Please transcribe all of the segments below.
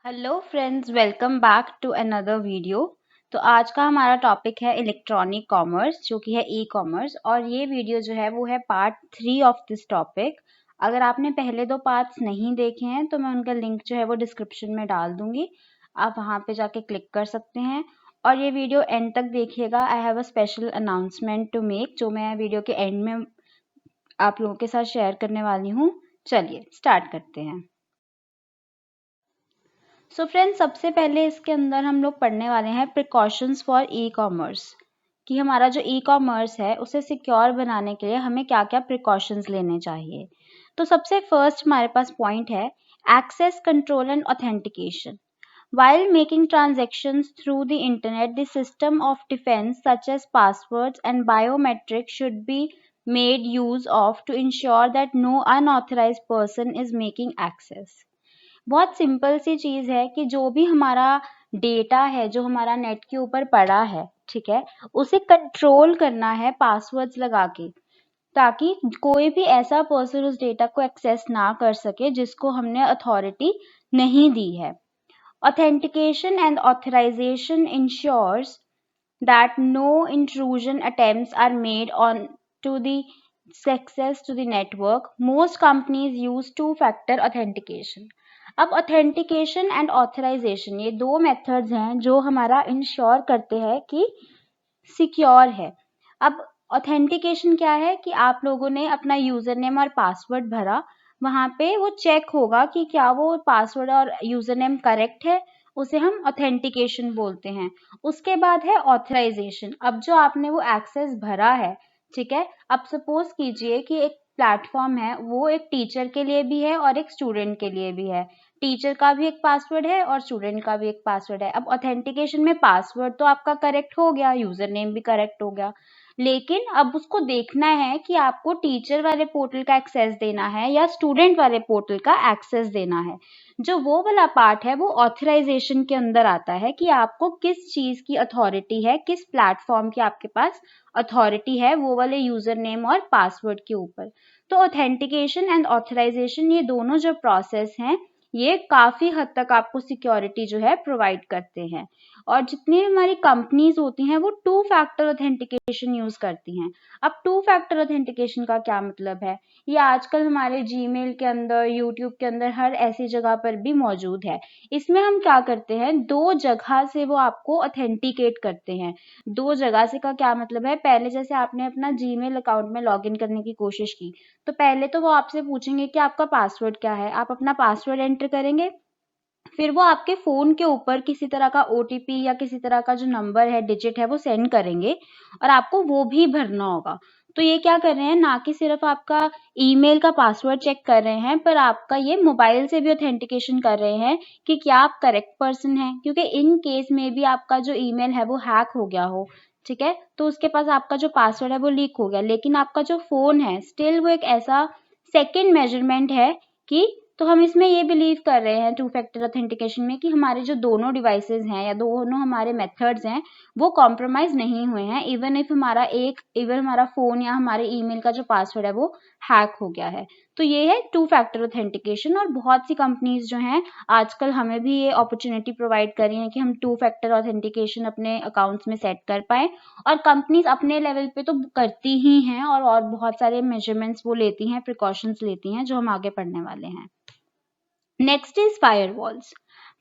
Hello friends, welcome back to another video. तो आज का हमारा टॉपिक है इलेक्ट्रॉनिक कॉमर्स, जो कि है ई कॉमर्स। और ये वीडियो जो है वो है पार्ट 3 ऑफ दिस टॉपिक। अगर आपने पहले 2 पार्ट्स नहीं देखे हैं तो मैं उनका लिंक जो है वो डिस्क्रिप्शन में डाल दूंगी, आप वहाँ पे जाके क्लिक कर सकते हैं। और ये वीडियो एंड तक देखिएगा। I have a special announcement to make, जो मैं वीडियो के एंड में आप लोगों के साथ शेयर करने वाली हूँ। चलिए स्टार्ट करते हैं। सो फ्रेंड्स, सबसे पहले इसके अंदर हम लोग पढ़ने वाले हैं प्रिकॉशंस फॉर ई कॉमर्स, कि हमारा जो ई कॉमर्स है उसे सिक्योर बनाने के लिए हमें क्या क्या प्रिकॉशंस लेने चाहिए। तो सबसे फर्स्ट हमारे पास पॉइंट है access control and authentication. While making transactions through the internet, the system of defense such as passwords and biometrics should be made use of to ensure that no unauthorized person is making access. बहुत simple सी चीज है कि जो भी हमारा data है, जो हमारा नेट के ऊपर पड़ा है, ठीक है, उसे कंट्रोल करना है पासवर्ड्स लगा के, ताकि कोई भी ऐसा पर्सन उस डेटा को एक्सेस ना कर सके जिसको हमने अथॉरिटी नहीं दी है। Authentication and authorisation ensures that no intrusion attempts are made on to the access to the network. Most companies use two-factor authentication. अब ऑथेंटिकेशन एंड ऑथराइजेशन ये दो मेथड्स हैं जो हमारा इंश्योर करते हैं कि सिक्योर है। अब ऑथेंटिकेशन क्या है कि आप लोगों ने अपना यूजर नेम और पासवर्ड भरा, वहां पे वो चेक होगा कि क्या वो पासवर्ड और यूजर नेम करेक्ट है, उसे हम ऑथेंटिकेशन बोलते हैं। उसके बाद है ऑथराइजेशन। अब जो आपने वो एक्सेस भरा है, ठीक है, अब सपोज कीजिए कि एक प्लेटफॉर्म है, वो एक टीचर के लिए भी है और एक स्टूडेंट के लिए भी है। टीचर का भी एक पासवर्ड है और स्टूडेंट का भी एक पासवर्ड है। अब ऑथेंटिकेशन में पासवर्ड तो आपका करेक्ट हो गया, यूजर नेम भी करेक्ट हो गया, लेकिन अब उसको देखना है कि आपको टीचर वाले पोर्टल का एक्सेस देना है या स्टूडेंट वाले पोर्टल का एक्सेस देना है। जो वो वाला पार्ट है वो ऑथराइजेशन के अंदर आता है कि आपको किस चीज की अथॉरिटी है, किस प्लेटफॉर्म की आपके पास अथॉरिटी है वो वाले यूजर नेम और पासवर्ड के ऊपर। तो ऑथेंटिकेशन एंड ऑथराइजेशन ये दोनों जो प्रोसेस हैं ये काफी हद तक आपको सिक्योरिटी जो है प्रोवाइड करते हैं। और जितनी हमारी कंपनीज होती हैं वो टू फैक्टर ऑथेंटिकेशन यूज करती हैं। अब टू फैक्टर ऑथेंटिकेशन का क्या मतलब है, ये आजकल हमारे जीमेल के अंदर, यूट्यूब के अंदर, हर ऐसी जगह पर भी मौजूद है। इसमें हम क्या करते हैं, दो जगह से वो आपको ऑथेंटिकेट करते हैं। दो जगह से का क्या मतलब है, पहले जैसे आपने अपना जीमेल अकाउंट में लॉगिन करने की कोशिश की, तो पहले तो वो आपसे पूछेंगे कि आपका पासवर्ड क्या है, आप अपना पासवर्ड एंटर करेंगे, फिर वो आपके फोन के ऊपर किसी तरह का ओटीपी या किसी तरह का जो नंबर है, डिजिट है, वो सेंड करेंगे और आपको वो भी भरना होगा। तो ये क्या कर रहे हैं, ना कि सिर्फ आपका ईमेल का पासवर्ड चेक कर रहे हैं, पर आपका ये मोबाइल से भी ऑथेंटिकेशन कर रहे हैं कि क्या आप करेक्ट पर्सन हैं, क्योंकि इन केस में भी आपका जो ईमेल है वो हैक हो गया हो, ठीक है, तो उसके पास आपका जो पासवर्ड है वो लीक हो गया, लेकिन आपका जो फोन है स्टिल वो एक ऐसा सेकेंड मेजरमेंट है कि, तो हम इसमें ये बिलीव कर रहे हैं टू फैक्टर ऑथेंटिकेशन में कि हमारे जो दोनों डिवाइसेस हैं या दोनों हमारे मेथड्स हैं वो कॉम्प्रोमाइज नहीं हुए हैं, इवन हमारा फोन या हमारे ईमेल का जो पासवर्ड है वो हैक हो गया है। तो ये है टू फैक्टर ऑथेंटिकेशन। और बहुत सी कंपनीज जो हैं आजकल हमें भी ये अपॉर्चुनिटी प्रोवाइड कर रही हैं कि हम टू फैक्टर ऑथेंटिकेशन अपने अकाउंट्स में सेट कर पाएं। और कंपनीज अपने लेवल पे तो करती ही हैं और बहुत सारे मेजरमेंट्स वो लेती हैं, प्रिकॉशंस लेती हैं, जो हम आगे पढ़ने वाले हैं। Next is firewalls.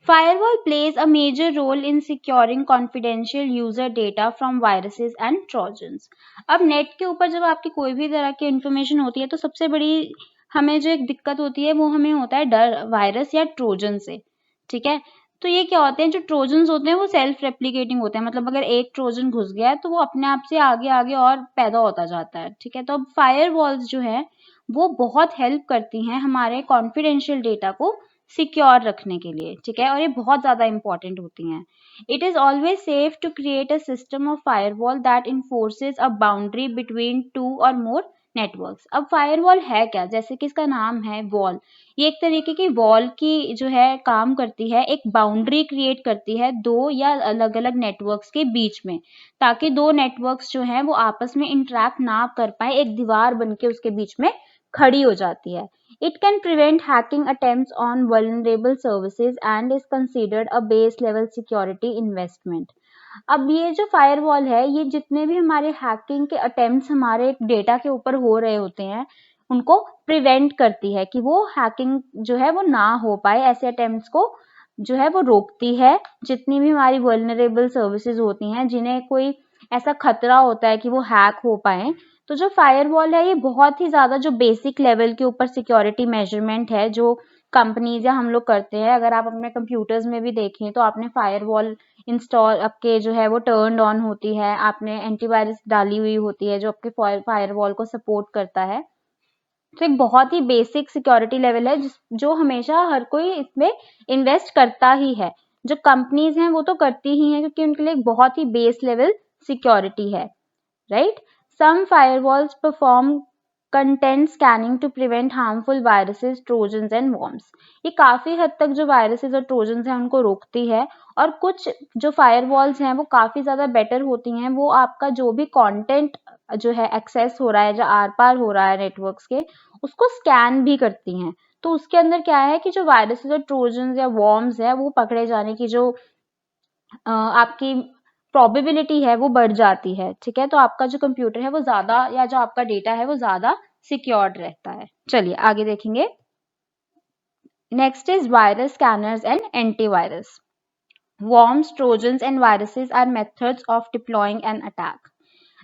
Firewall plays a major role in securing confidential user data from viruses and trojans. अब नेट के ऊपर जब आपकी कोई भी तरह की इंफॉर्मेशन होती है तो सबसे बड़ी हमें जो एक दिक्कत होती है वो हमें होता है डर वायरस या ट्रोजन से, ठीक है। तो ये क्या होते हैं, जो ट्रोजन्स होते हैं वो सेल्फ रेप्लिकेटिंग होते हैं, मतलब अगर एक ट्रोजन घुस गया है तो वो अपने आप से आगे आगे और पैदा होता जाता है, ठीक है। तो अब फायरवॉल्स जो है वो बहुत हेल्प करती हैं हमारे कॉन्फिडेंशियल डेटा को सिक्योर रखने के लिए, ठीक है, और ये बहुत ज्यादा इंपॉर्टेंट होती हैं। It is always safe to create a system of firewall that enforces a boundary between two और मोर नेटवर्क्स। अब फायरवॉल है क्या, जैसे कि इसका नाम है वॉल, ये एक तरीके की वॉल की जो है काम करती है, एक बाउंड्री क्रिएट करती है दो या अलग अलग नेटवर्क्स के बीच में, ताकि दो नेटवर्क्स जो हैं वो आपस में इंटरेक्ट ना कर पाए, एक दीवार बन के उसके बीच में खड़ी हो जाती है। It can prevent hacking attempts on vulnerable services and is considered a base level security investment. अब ये जो फायरवॉल है, ये जितने भी हमारे हैकिंग के अटेम्प्ट्स हमारे डेटा के ऊपर हो रहे होते हैं, उनको प्रिवेंट करती है कि वो हैकिंग जो है वो ना हो पाए, ऐसे अटेम्प्ट्स को जो है वो रोकती है। जितनी भी हमारी वल्नरेबल सर्विसेज होती हैं, जिन्हें कोई ऐसा खतरा होता है कि वो हैक हो पाए, तो जो फायरवॉल है ये बहुत ही ज़्यादा जो बेसिक लेवल के ऊपर सिक्योरिटी मेजरमेंट है जो कंपनीज या हम लोग करते हैं। अगर आप अपने कंप्यूटर्स में भी देखें तो आपने फायरवॉल इंस्टॉल आपके जो है वो टर्न ऑन होती है, आपने एंटीवायरस डाली हुई होती है जो आपके फायरवॉल को सपोर्ट करता है। तो एक बहुत ही बेसिक सिक्योरिटी लेवल है जो हमेशा हर कोई इसमें इन्वेस्ट करता ही है। जो कंपनीज हैं वो तो करती ही हैं क्योंकि उनके लिए एक बहुत ही बेस लेवल सिक्योरिटी है, right. Some firewalls perform content scanning to prevent harmful viruses, trojans and worms. ये काफी हद तक जो वायरसेस और ट्रोजन्स हैं उनको रोकती है। और कुछ जो फायरवॉल्स हैं वो काफी ज्यादा बेटर होती हैं, वो आपका जो भी कंटेंट जो है एक्सेस हो रहा है, जो आर पार हो रहा है नेटवर्क्स के, उसको स्कैन भी करती हैं। तो उसके अंदर क्या है कि जो वायरसेस और ट्रोजन्स या वॉर्म्स है वो पकड़े जाने की जो आपकी प्रोबेबिलिटी है वो बढ़ जाती है, ठीक है। तो आपका जो कंप्यूटर है वो ज्यादा या जो आपका डेटा है वो ज्यादा सिक्योर्ड रहता है। चलिए आगे देखेंगे। Next is virus scanners and antivirus. Worms, Trojans and viruses are methods of deploying an attack.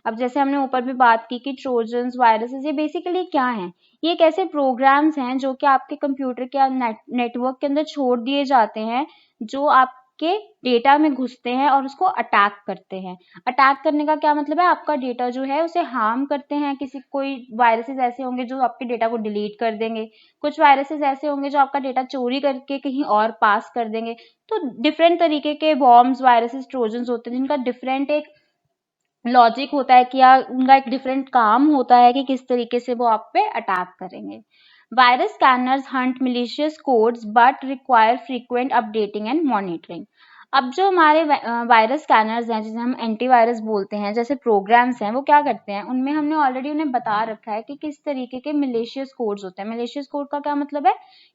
अब जैसे हमने ऊपर भी बात की कि ट्रोजन्स, वायरसेस ये बेसिकली क्या हैं? ये एक ऐसे प्रोग्राम्स हैं जो कि आपके कंप्यूटर के नेटवर्क के अंदर छोड़ दिए जाते हैं, जो आपके डेटा में घुसते हैं और उसको अटैक करते हैं। अटैक करने का क्या मतलब है? आपका डेटा जो है उसे हार्म करते हैं। कोई वायरसेस ऐसे होंगे जो आपके डेटा को डिलीट कर देंगे, कुछ वायरसेस ऐसे होंगे जो आपका डेटा चोरी करके कहीं और पास कर देंगे। तो डिफरेंट तरीके के वॉर्म्स, वायरसेस, ट्रोजन्स होते हैं जिनका डिफरेंट एक लॉजिक होता है कि या उनका एक डिफरेंट काम होता है कि किस तरीके से वो आप पे अटैक करेंगे। Virus scanners Hunt malicious codes but require frequent updating and monitoring. अब जो हमारे वायरस स्कैनर्स हैं, जिसे हम एंटीवायरस बोलते हैं, जैसे प्रोग्राम्स हैं, वो क्या करते हैं, उनमें हमने ऑलरेडी उन्हें बता रखा है कि किस तरीके के मिलिशियस कोड्स होते हैं। मिलिशियस कोड का क्या मतलब है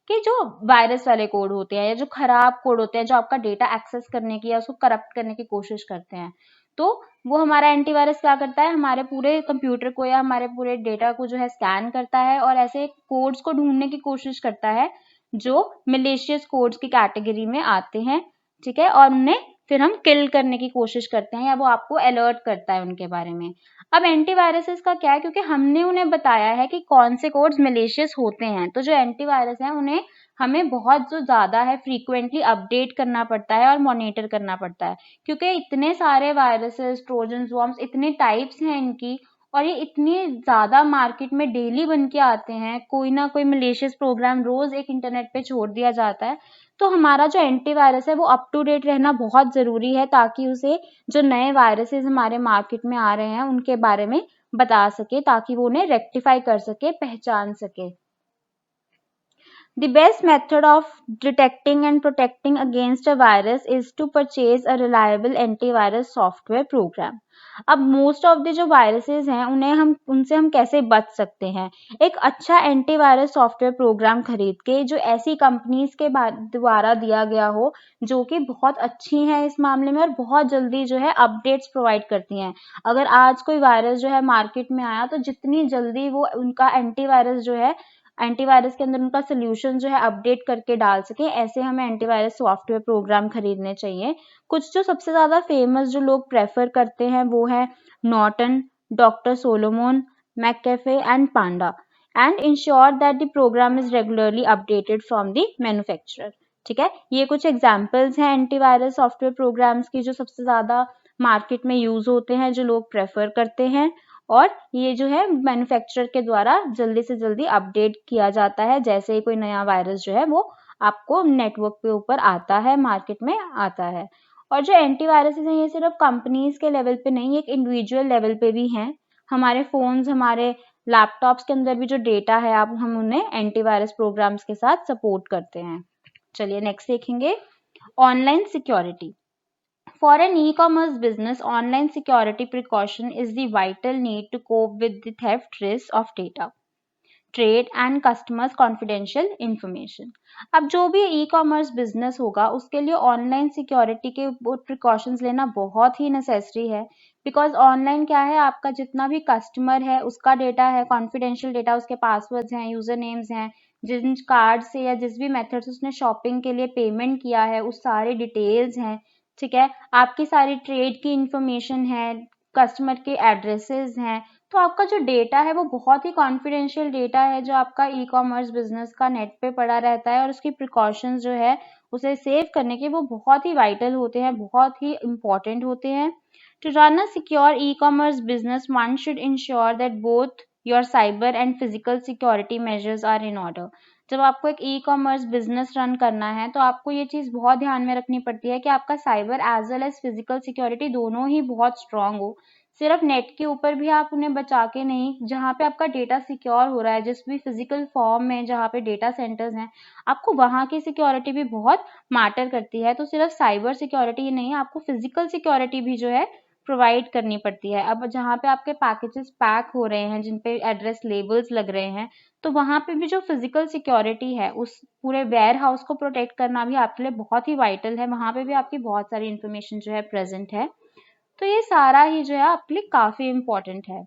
कि जो वायरस वाले कोड होते हैं या जो खराब कोड होते हैं, जो आपका डेटा एक्सेस करने की या उसको करप्ट करने की कोशिश करते हैं, तो वो हमारा एंटीवायरस क्या करता है, हमारे पूरे कंप्यूटर को या हमारे पूरे डेटा को जो है स्कैन करता है और ऐसे कोड्स को ढूंढने की कोशिश करता है जो मिलिशियस कोड्स की कैटेगरी में आते हैं, ठीक है। और उन्हें फिर हम किल करने की कोशिश करते हैं या वो आपको अलर्ट करता है उनके बारे में। अब एंटीवायरसेस का क्या है, क्योंकि हमने उन्हें बताया है कि कौन से कोड्स मिलिशियस होते हैं, तो जो एंटीवायरस है उन्हें हमें बहुत जो ज्यादा है फ्रीक्वेंटली अपडेट करना पड़ता है और मॉनिटर करना पड़ता है, क्योंकि इतने सारे वायरसेस, ट्रोजन्स, वॉर्म्स, इतने टाइप्स हैं इनकी, और ये इतनी ज्यादा मार्केट में डेली बन के आते हैं। कोई ना कोई मलेशियस प्रोग्राम रोज एक इंटरनेट पे छोड़ दिया जाता है। तो हमारा जो एंटीवायरस है वो अप टू डेट रहना बहुत जरूरी है, ताकि उसे जो नए वायरसेस हमारे मार्केट में आ रहे हैं उनके बारे में बता सके, ताकि वो उन्हें रेक्टिफाई कर सके, पहचान सके। The best method of detecting and protecting against a virus is to purchase a reliable antivirus software program. अब मोस्ट ऑफ द जो वायरसेस हैं उनसे हम कैसे बच सकते हैं? एक अच्छा एंटीवायरस सॉफ्टवेयर प्रोग्राम खरीद के, जो ऐसी कंपनीज के द्वारा दिया गया हो जो कि बहुत अच्छी हैं इस मामले में और बहुत जल्दी जो है अपडेट्स प्रोवाइड करती हैं। अगर आज कोई वायरस जो है मार्केट में आया तो जितनी जल्दी वो उनका एंटीवायरस जो है, एंटीवायरस के अंदर उनका सोल्यूशन जो है अपडेट करके डाल सके, ऐसे हमें एंटीवायरस सॉफ्टवेयर प्रोग्राम खरीदने चाहिए। कुछ जो सबसे ज्यादा फेमस जो लोग प्रेफर करते हैं वो है Norton, doctor Solomon, McAfee and Panda, and ensure that the program is regularly updated from the manufacturer. ठीक है, ये कुछ एग्जांपल्स हैं एंटीवायरस सॉफ्टवेयर प्रोग्राम्स की जो सबसे ज्यादा मार्केट में यूज होते हैं, जो लोग प्रेफर करते हैं, और ये जो है मैन्युफैक्चरर के द्वारा जल्दी से जल्दी अपडेट किया जाता है जैसे ही कोई नया वायरस जो है वो आपको नेटवर्क के ऊपर आता है, मार्केट में आता है। और जो एंटीवायरसेस हैं ये सिर्फ कंपनीज के लेवल पे नहीं, एक इंडिविजुअल लेवल पे भी हैं। हमारे फोन्स, हमारे लैपटॉप्स के अंदर भी जो डेटा है आप हम उन्हें एंटीवायरस प्रोग्राम्स के साथ सपोर्ट करते हैं। चलिए नेक्स्ट देखेंगे, online security. For an e-commerce business, online security precaution is the vital need to cope with the theft risk of data. Trade and customers confidential information. अब जो भी ई कॉमर्स बिजनेस होगा उसके लिए ऑनलाइन सिक्योरिटी के precautions लेना बहुत ही necessary है, बिकॉज ऑनलाइन क्या है, आपका जितना भी कस्टमर है उसका डेटा है, कॉन्फिडेंशियल डेटा, उसके पासवर्ड्स हैं, यूजर नेम्स हैं, जिन कार्ड से या जिस भी मेथड से उसने शॉपिंग के लिए पेमेंट किया है उस सारे डिटेल्स हैं, ठीक है, आपकी सारी ट्रेड की इंफॉर्मेशन है, कस्टमर के एड्रेसेस हैं, तो आपका जो डेटा है वो बहुत ही कॉन्फिडेंशियल डेटा है जो आपका ई कॉमर्स बिजनेस का नेट पे पड़ा रहता है, और उसकी प्रिकॉशंस जो है उसे सेव करने के वो बहुत ही वाइटल होते हैं, बहुत ही इंपॉर्टेंट होते हैं। To run a secure e commerce business one should ensure that both your cyber and physical security measures are in order. जब आपको एक ई कॉमर्स बिजनेस रन करना है तो आपको ये चीज बहुत ध्यान में रखनी पड़ती है कि आपका cyber as well as physical security दोनों ही बहुत स्ट्रांग हो। सिर्फ नेट के ऊपर भी आप उन्हें बचा के नहीं, जहाँ पे आपका डेटा सिक्योर हो रहा है, जिस भी फिजिकल फॉर्म में जहाँ पे डेटा सेंटर्स हैं, आपको वहाँ की सिक्योरिटी भी बहुत मैटर करती है। तो सिर्फ साइबर सिक्योरिटी ही नहीं, आपको फिजिकल सिक्योरिटी भी जो है प्रोवाइड करनी पड़ती है। अब जहाँ पे आपके पैकेजेस पैक हो रहे हैं, जिन पे एड्रेस लेबल्स लग रहे हैं, तो वहाँ पे भी जो फिजिकल सिक्योरिटी है, उस पूरे वेयर हाउस को प्रोटेक्ट करना भी आपके लिए बहुत ही वाइटल है। वहाँ पे भी आपकी बहुत सारी इंफॉर्मेशन जो है प्रेजेंट है। तो ये सारा ही जो है आपके लिए काफी इंपॉर्टेंट है।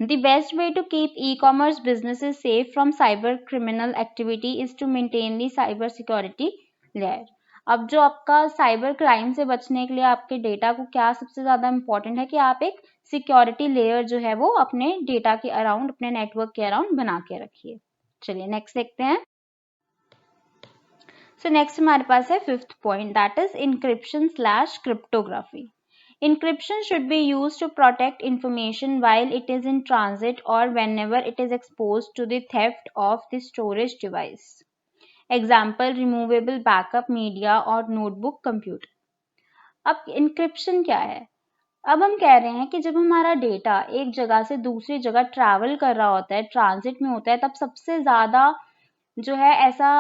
The best way to keep e-commerce businesses safe from cyber criminal activity is to maintain the cyber security layer. अब जो आपका साइबर क्राइम से बचने के लिए आपके डेटा को क्या सबसे ज्यादा इंपॉर्टेंट है कि आप एक सिक्योरिटी लेयर जो है वो अपने डेटा के अराउंड, अपने नेटवर्क के अराउंड बना के रखिए। चलिए नेक्स्ट देखते हैं। सो नेक्स्ट हमारे पास है fifth point, that is encryption slash cryptography. Encryption should be used to protect information while it is in transit or whenever it is exposed to the theft of the storage device. Example, removable backup media or notebook computer. अब encryption क्या है? अब हम कह रहे हैं कि जब हमारा डेटा एक जगह से दूसरी जगह ट्रैवल कर रहा होता है, ट्रांजिट में होता है, तब सबसे ज्यादा जो है ऐसा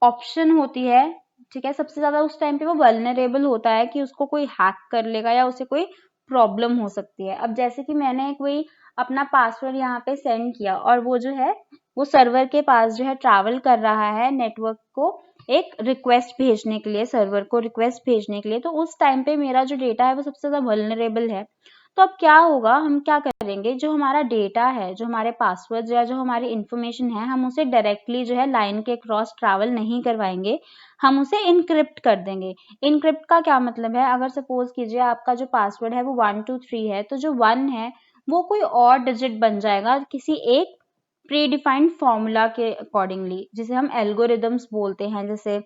ऑप्शन होती है, ठीक है, सबसे ज्यादा उस टाइम पे वो वल्नरेबल होता है कि उसको कोई हैक कर लेगा या उसे कोई प्रॉब्लम हो सकती है। अब जैसे कि मैंने कोई अपना पासवर्ड यहाँ पे सेंड किया और वो जो है वो सर्वर के पास जो है ट्रैवल कर रहा है नेटवर्क को एक रिक्वेस्ट भेजने के लिए, सर्वर को रिक्वेस्ट भेजने के लिए, तो उस टाइम पे मेरा जो डेटा है वो सबसे ज्यादा वल्नरेबल है। तो अब क्या होगा, हम क्या करेंगे, जो हमारा डेटा है, जो हमारे पासवर्ड या जो हमारी इंफॉर्मेशन है, हम उसे डायरेक्टली जो है लाइन के क्रॉस ट्रैवल नहीं करवाएंगे, हम उसे इनक्रिप्ट कर देंगे। इनक्रिप्ट का क्या मतलब है, अगर सपोज कीजिए आपका जो पासवर्ड है वो 123 है, तो जो 1 है वो कोई और डिजिट बन जाएगा किसी एक प्री डिफाइंड फॉर्मूला के अकॉर्डिंगली, जिसे हम एल्गोरिदम्स बोलते हैं, जैसे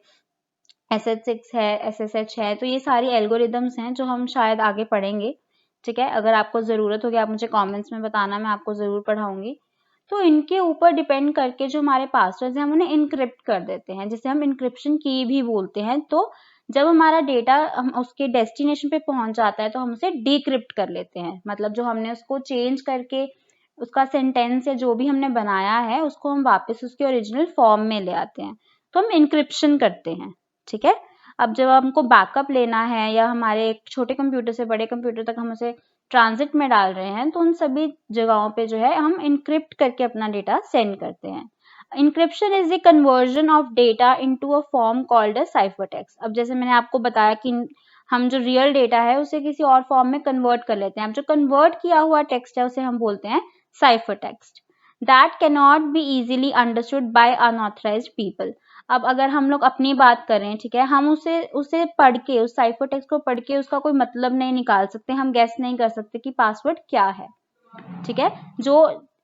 SH6 है, SSH है। तो ये सारी एल्गोरिदम्स हैं जो हम शायद आगे पढ़ेंगे, ठीक है। अगर आपको जरूरत होगी आप मुझे कमेंट्स में बताना, मैं आपको जरूर पढ़ाऊंगी। तो इनके ऊपर डिपेंड करके जो हमारे पासवर्ड्स हैं हम उन्हें इनक्रिप्ट कर देते हैं, जिसे हम इनक्रिप्शन की भी बोलते हैं। तो जब हमारा डेटा हम उसके डेस्टिनेशन पे पहुंच जाता है तो हम उसे डिक्रिप्ट कर लेते हैं, मतलब जो हमने उसको चेंज करके उसका सेंटेंस या जो भी हमने बनाया है उसको हम वापस उसके ओरिजिनल फॉर्म में ले आते हैं, तो हम इनक्रिप्शन करते हैं, ठीक है। अब जब हमको बैकअप लेना है या हमारे एक छोटे कंप्यूटर से बड़े कंप्यूटर तक हम उसे ट्रांजिट में डाल रहे हैं, तो उन सभी जगहों पे जो है हम इनक्रिप्ट करके अपना डेटा सेंड करते हैं। Encryption is the conversion of data into a form called a cipher text. अब जैसे मैंने आपको बताया कि हम जो रियल डेटा है उसे किसी और फॉर्म में कन्वर्ट कर लेते हैं। अब जो कन्वर्ट किया हुआ टेक्स्ट है उसे हम बोलते हैं cipher text, that cannot be easily understood by unauthorised people. अब अगर हम लोग अपनी बात करें, ठीक है, हम उसे पढ़ के, उस साइफर टेक्स्ट को पढ़ के उसका कोई मतलब नहीं निकाल सकते, हम गेस नहीं कर सकते कि पासवर्ड क्या है, ठीक है।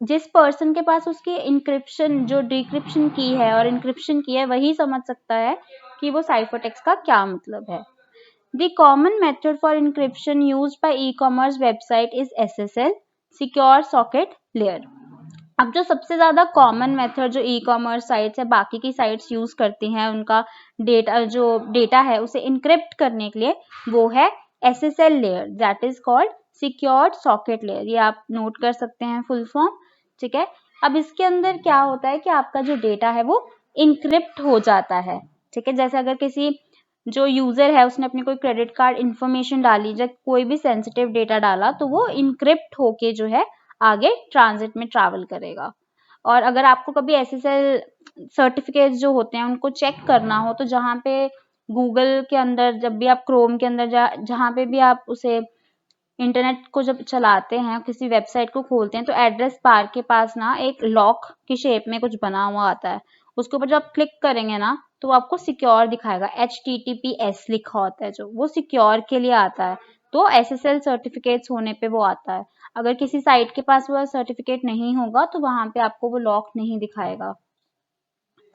जिस पर्सन के पास उसकी इंक्रिप्शन जो डिक्रिप्शन की है और इंक्रिप्शन की है वही समझ सकता है कि वो साइफर टेक्स्ट का क्या मतलब है। The common method for encryption used by e-commerce website is SSL, Secure Socket Layer. अब जो सबसे ज्यादा कॉमन मेथड जो ई कॉमर्स साइट्स है, बाकी की साइट्स यूज करती हैं उनका डेटा है उसे इनक्रिप्ट करने के लिए, वो है SSL layer, that is called secured socket layer. ये आप नोट कर सकते हैं फुल फॉर्म, ठीक है। अब इसके अंदर क्या होता है कि आपका जो डेटा है वो इनक्रिप्ट हो जाता है, ठीक है। जैसे अगर किसी जो यूजर है उसने अपनी कोई क्रेडिट कार्ड इंफॉर्मेशन डाली, जब कोई भी सेंसिटिव डेटा डाला, तो वो इनक्रिप्ट होके जो है आगे ट्रांजिट में ट्रैवल करेगा। और अगर आपको कभी SSL सर्टिफिकेट्स जो होते हैं उनको चेक करना हो, तो जहाँ पे गूगल के अंदर, जब भी आप क्रोम के अंदर जहाँ पे भी आप उसे इंटरनेट को जब चलाते हैं, किसी वेबसाइट को खोलते हैं, तो एड्रेस बार के पास ना एक लॉक की शेप में कुछ बना हुआ आता है। उसके ऊपर जब आप क्लिक करेंगे ना, तो वो आपको सिक्योर दिखाएगा, HTTPS लिखा होता है, जो वो सिक्योर के लिए आता है। तो SSL सर्टिफिकेट्स होने पे वो आता है। अगर किसी साइट के पास वो सर्टिफिकेट नहीं होगा, तो वहां पे आपको वो लॉक नहीं दिखाएगा।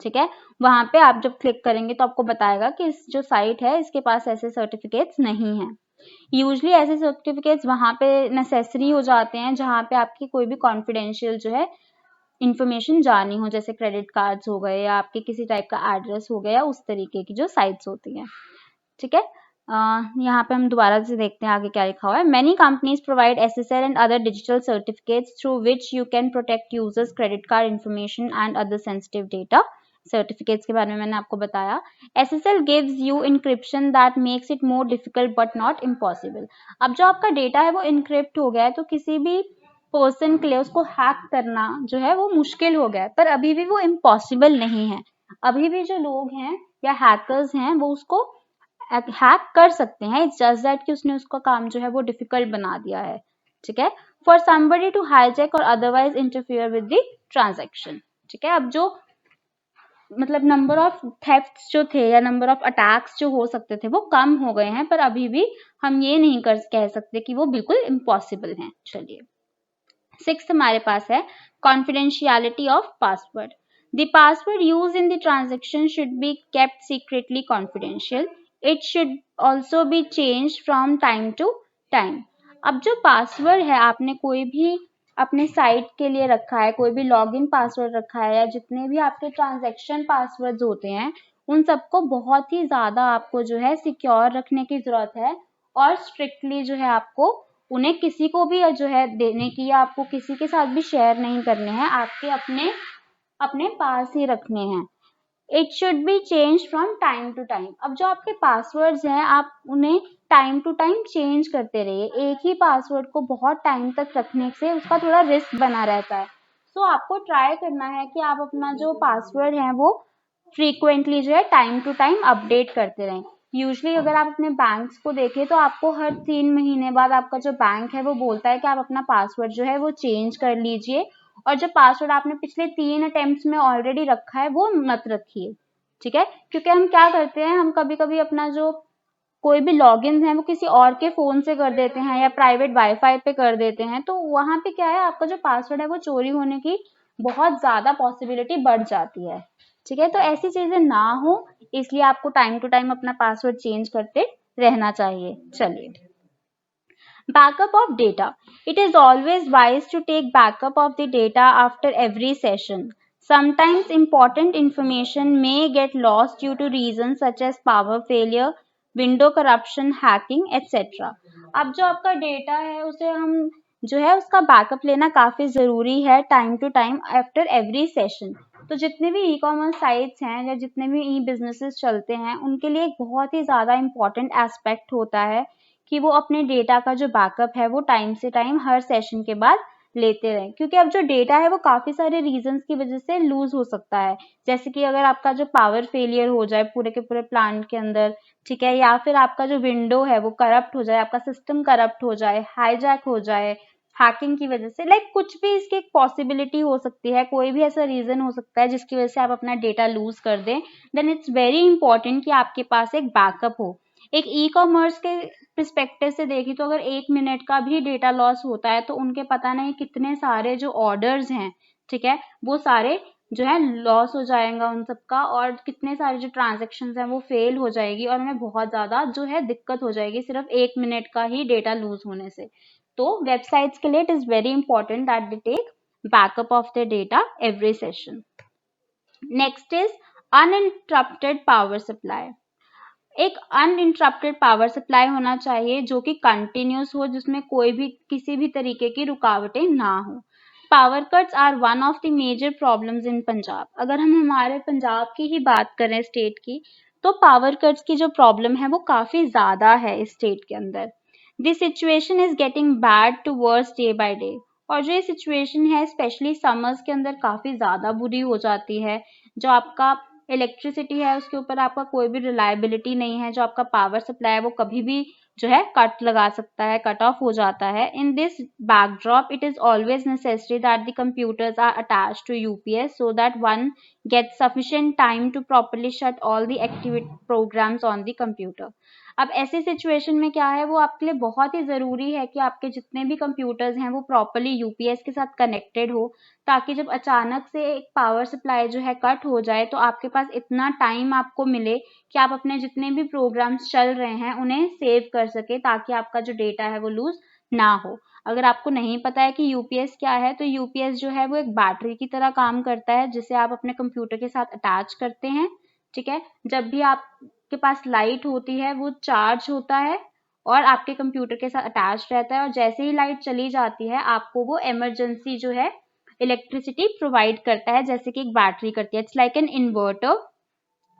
ठीक है, वहां पे आप जब क्लिक करेंगे तो आपको बताएगा कि इस जो साइट है इसके पास ऐसे सर्टिफिकेट्स नहीं है। यूजली ऐसे सर्टिफिकेट्स वहां पे नेसेसरी हो जाते हैं जहां पे आपकी कोई भी कॉन्फिडेंशियल जो है इंफॉर्मेशन जानी हो, जैसे क्रेडिट कार्ड्स हो गए या आपके किसी टाइप का एड्रेस हो गया, उस तरीके की जो साइट्स होती हैं। ठीक है, यहाँ पे हम दोबारा से देखते हैं आगे क्या लिखा हुआ है। Many companies provide SSL and other digital certificates through which you can protect users credit card information and other sensitive data. Certificates के बारे में मैंने आपको बताया। SSL gives you encryption that makes it more difficult but not impossible। अब जो आपका data है वो इनक्रिप्ट हो गया है, तो किसी भी पर्सन के लिए उसको हैक करना जो है वो मुश्किल हो गया है, पर अभी भी वो इम्पॉसिबल नहीं है। अभी भी जो लोग हैं या हैकर्स हैं वो उसको हैक कर सकते हैं। इट्स जस्ट दैट कि उसने उसका काम जो है वो डिफिकल्ट बना दिया है। ठीक है, फॉर समबडी टू हाईजैक और otherwise interfere with the transaction. ठीक है, अब जो मतलब नंबर ऑफ थेफ्ट्स जो थे या नंबर ऑफ अटैक्स जो हो सकते थे वो कम हो गए हैं, पर अभी भी हम ये नहीं कह सकते कि वो बिल्कुल इम्पॉसिबल हैं। चलिए, 6th हमारे पास है confidentiality of password. The password use in the transaction should be kept secretly confidential. It should also be change from time to time. अब जो पासवर्ड है आपने कोई भी अपने साइट के लिए रखा है, कोई भी लॉगिन पासवर्ड रखा है, या जितने भी आपके ट्रांजैक्शन पासवर्ड्स होते हैं, उन सबको बहुत ही ज्यादा आपको जो है सिक्योर रखने की जरूरत है, और स्ट्रिक्टली जो है आपको उन्हें किसी को भी जो है देने की या आपको किसी के साथ भी शेयर नहीं करने हैं, आपके अपने अपने पास ही रखने हैं। It should be change from time to time. अब जो आपके पासवर्ड्स हैं आप उन्हें टाइम टू टाइम चेंज करते रहिए। एक ही पासवर्ड को बहुत टाइम तक रखने से उसका थोड़ा रिस्क बना रहता है। तो आपको ट्राई करना है कि आप अपना जो पासवर्ड है वो फ्रीक्वेंटली जो है टाइम टू टाइम अपडेट करते रहें। यूजली अगर आप अपने बैंक्स को देखें तो आपको हर 3 महीने बाद आपका जो बैंक है वो बोलता है कि आप अपना पासवर्ड जो है वो चेंज कर लीजिए, और जो पासवर्ड आपने पिछले 3 अटेम्प्ट्स में ऑलरेडी रखा है वो मत रखिए। ठीक है, क्योंकि हम क्या करते हैं, हम कभी कभी अपना जो कोई भी लॉगिन है वो किसी और के फोन से कर देते हैं या प्राइवेट वाईफाई पे कर देते हैं, तो वहां पे क्या है, आपका जो पासवर्ड है वो चोरी होने की बहुत ज्यादा पॉसिबिलिटी बढ़ जाती है। ठीक है, तो ऐसी चीजें ना हो इसलिए आपको टाइम टू टाइम अपना पासवर्ड चेंज करते रहना चाहिए। चलिए, backup of data. It is always wise to take backup of the data after every session. Sometimes important information may get lost due to reasons such as power failure, window corruption, hacking, etc. अब जो आपका data है उसे हम जो है उसका backup लेना काफी जरूरी है time to time after every session. तो जितने भी ई कॉमर्स साइट्स हैं या जितने भी ई बिजनेसेस चलते हैं उनके लिए एक बहुत ही ज्यादा इंपॉर्टेंट एस्पेक्ट होता है कि वो अपने डेटा का जो बैकअप है वो टाइम से टाइम हर सेशन के बाद लेते रहें, क्योंकि अब जो डेटा है वो काफी सारे रीजंस की वजह से लूज हो सकता है। जैसे कि अगर आपका जो पावर फेलियर हो जाए पूरे के पूरे प्लांट के अंदर, ठीक है, या फिर आपका जो विंडो है वो करप्ट हो जाए, आपका सिस्टम करप्ट हो जाए, हाईजैक हो जाए हैकिंग की वजह से, लाइक कुछ भी इसकी एक पॉसिबिलिटी हो सकती है, कोई भी ऐसा रीजन हो सकता है जिसकी वजह से आप अपना डेटा लूज कर दें, देन इट्स वेरी इंपॉर्टेंट कि आपके पास एक बैकअप हो। एक ई कॉमर्स के पर्सपेक्टिव से देखी तो अगर 1 मिनट का भी डेटा लॉस होता है तो उनके पता नहीं कितने सारे जो ऑर्डर्स हैं, ठीक है, वो सारे जो है लॉस हो जाएगा उन सबका, और कितने सारे जो ट्रांजेक्शन हैं वो फेल हो जाएगी और उन्हें बहुत ज्यादा जो है दिक्कत हो जाएगी सिर्फ 1 मिनट का ही डेटा लूज होने से। तो वेबसाइट्स के लिए it is very important that they take backup of the data every session. Next is uninterrupted power supply. एक अनइंटरप्टेड पावर सप्लाई होना चाहिए जो कि कंटिन्यूस हो, जिसमें कोई भी किसी भी तरीके की रुकावटें ना हो। Power cuts are one of the major problems in Punjab. अगर हम हमारे पंजाब की ही बात करें स्टेट की, तो पावर कट्स की जो प्रॉब्लम है वो काफी ज्यादा है इस स्टेट के अंदर। This situation is getting bad to worse day by day. और जो ये सिचुएशन है स्पेशली समर्स के अंदर काफ़ी ज़्यादा बुरी हो जाती है। जो आपका इलेक्ट्रिसिटी है उसके ऊपर आपका कोई भी रिलायबिलिटी नहीं है, जो आपका पावर सप्लाई है वो कभी भी जो है कट लगा सकता है, कट ऑफ हो जाता है। In this backdrop it is always necessary that the computers are attached to UPS so that one gets sufficient time to properly shut all the activity programs on the computer. अब ऐसी situation में क्या है, वो आपके लिए बहुत ही ज़रूरी है कि आपके जितने भी कंप्यूटर्स हैं वो प्रॉपर्ली यूपीएस के साथ कनेक्टेड हो, ताकि जब अचानक से एक पावर सप्लाई जो है कट हो जाए तो आपके पास इतना टाइम आपको मिले कि आप अपने जितने भी प्रोग्राम्स चल रहे हैं उन्हें सेव कर सके, ताकि आपका जो डेटा है वो लूज ना हो। अगर आपको नहीं पता है कि यूपीएस क्या है, तो यूपीएस जो है वो एक बैटरी की तरह काम करता है जिसे आप अपने कंप्यूटर के साथ अटैच करते हैं। ठीक है, जब भी आपके पास लाइट होती है वो चार्ज होता है और आपके कंप्यूटर के साथ अटैच रहता है, और जैसे ही लाइट चली जाती है आपको वो इमरजेंसी जो है इलेक्ट्रिसिटी प्रोवाइड करता है, जैसे कि एक बैटरी करती है। इट्स लाइक एन इन्वर्टर,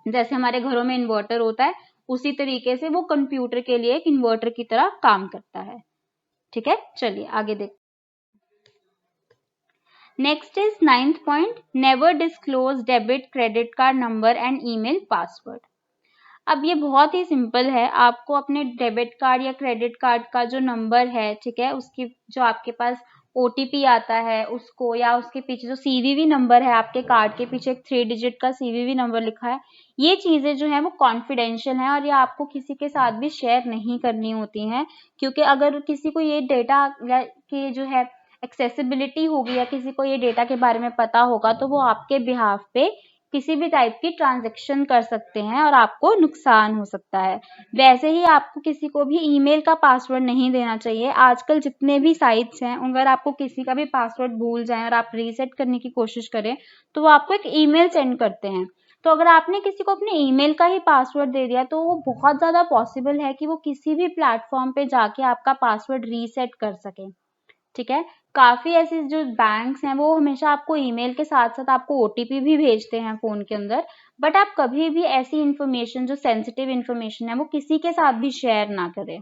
जैसे हमारे घरों में इन्वर्टर होता है उसी तरीके से वो कंप्यूटर के लिए एक इन्वर्टर की तरह काम करता है। ठीक है, चलिए आगे देख। Next is 9th point, never disclose debit credit card number and email password. अब ये बहुत ही सिंपल है, आपको अपने डेबिट कार्ड या क्रेडिट कार्ड का जो नंबर है, ठीक है, उसकी जो आपके पास ओटीपी आता है उसको, या उसके पीछे जो सीवीवी नंबर है, आपके कार्ड के पीछे एक 3 डिजिट का सीवीवी नंबर लिखा है, ये चीज़ें जो है वो कॉन्फिडेंशियल हैं और ये आपको किसी के साथ भी शेयर नहीं करनी होती हैं, क्योंकि अगर किसी को ये डेटा की जो है एक्सेसिबिलिटी होगी या किसी को ये डेटा के बारे में पता होगा तो वो आपके बिहाफ पे किसी भी टाइप की ट्रांजैक्शन कर सकते हैं और आपको नुकसान हो सकता है। वैसे ही आपको किसी को भी ईमेल का पासवर्ड नहीं देना चाहिए। आजकल जितने भी साइट्स हैं, अगर आपको किसी का भी पासवर्ड भूल जाएँ और आप रीसेट करने की कोशिश करें, तो वो आपको एक ईमेल सेंड करते हैं। तो अगर आपने किसी को अपने ईमेल का ही पासवर्ड दे दिया, तो वो बहुत ज़्यादा पॉसिबल है कि वो किसी भी प्लेटफ़ॉर्म पे जाके आपका पासवर्ड रीसेट कर सकें। ठीक है, काफ़ी ऐसे जो बैंक्स हैं वो हमेशा आपको ईमेल के साथ साथ आपको ओटीपी भी भेजते हैं फ़ोन के अंदर, बट आप कभी भी ऐसी इन्फॉर्मेशन जो सेंसिटिव इन्फॉर्मेशन है वो किसी के साथ भी शेयर ना करें,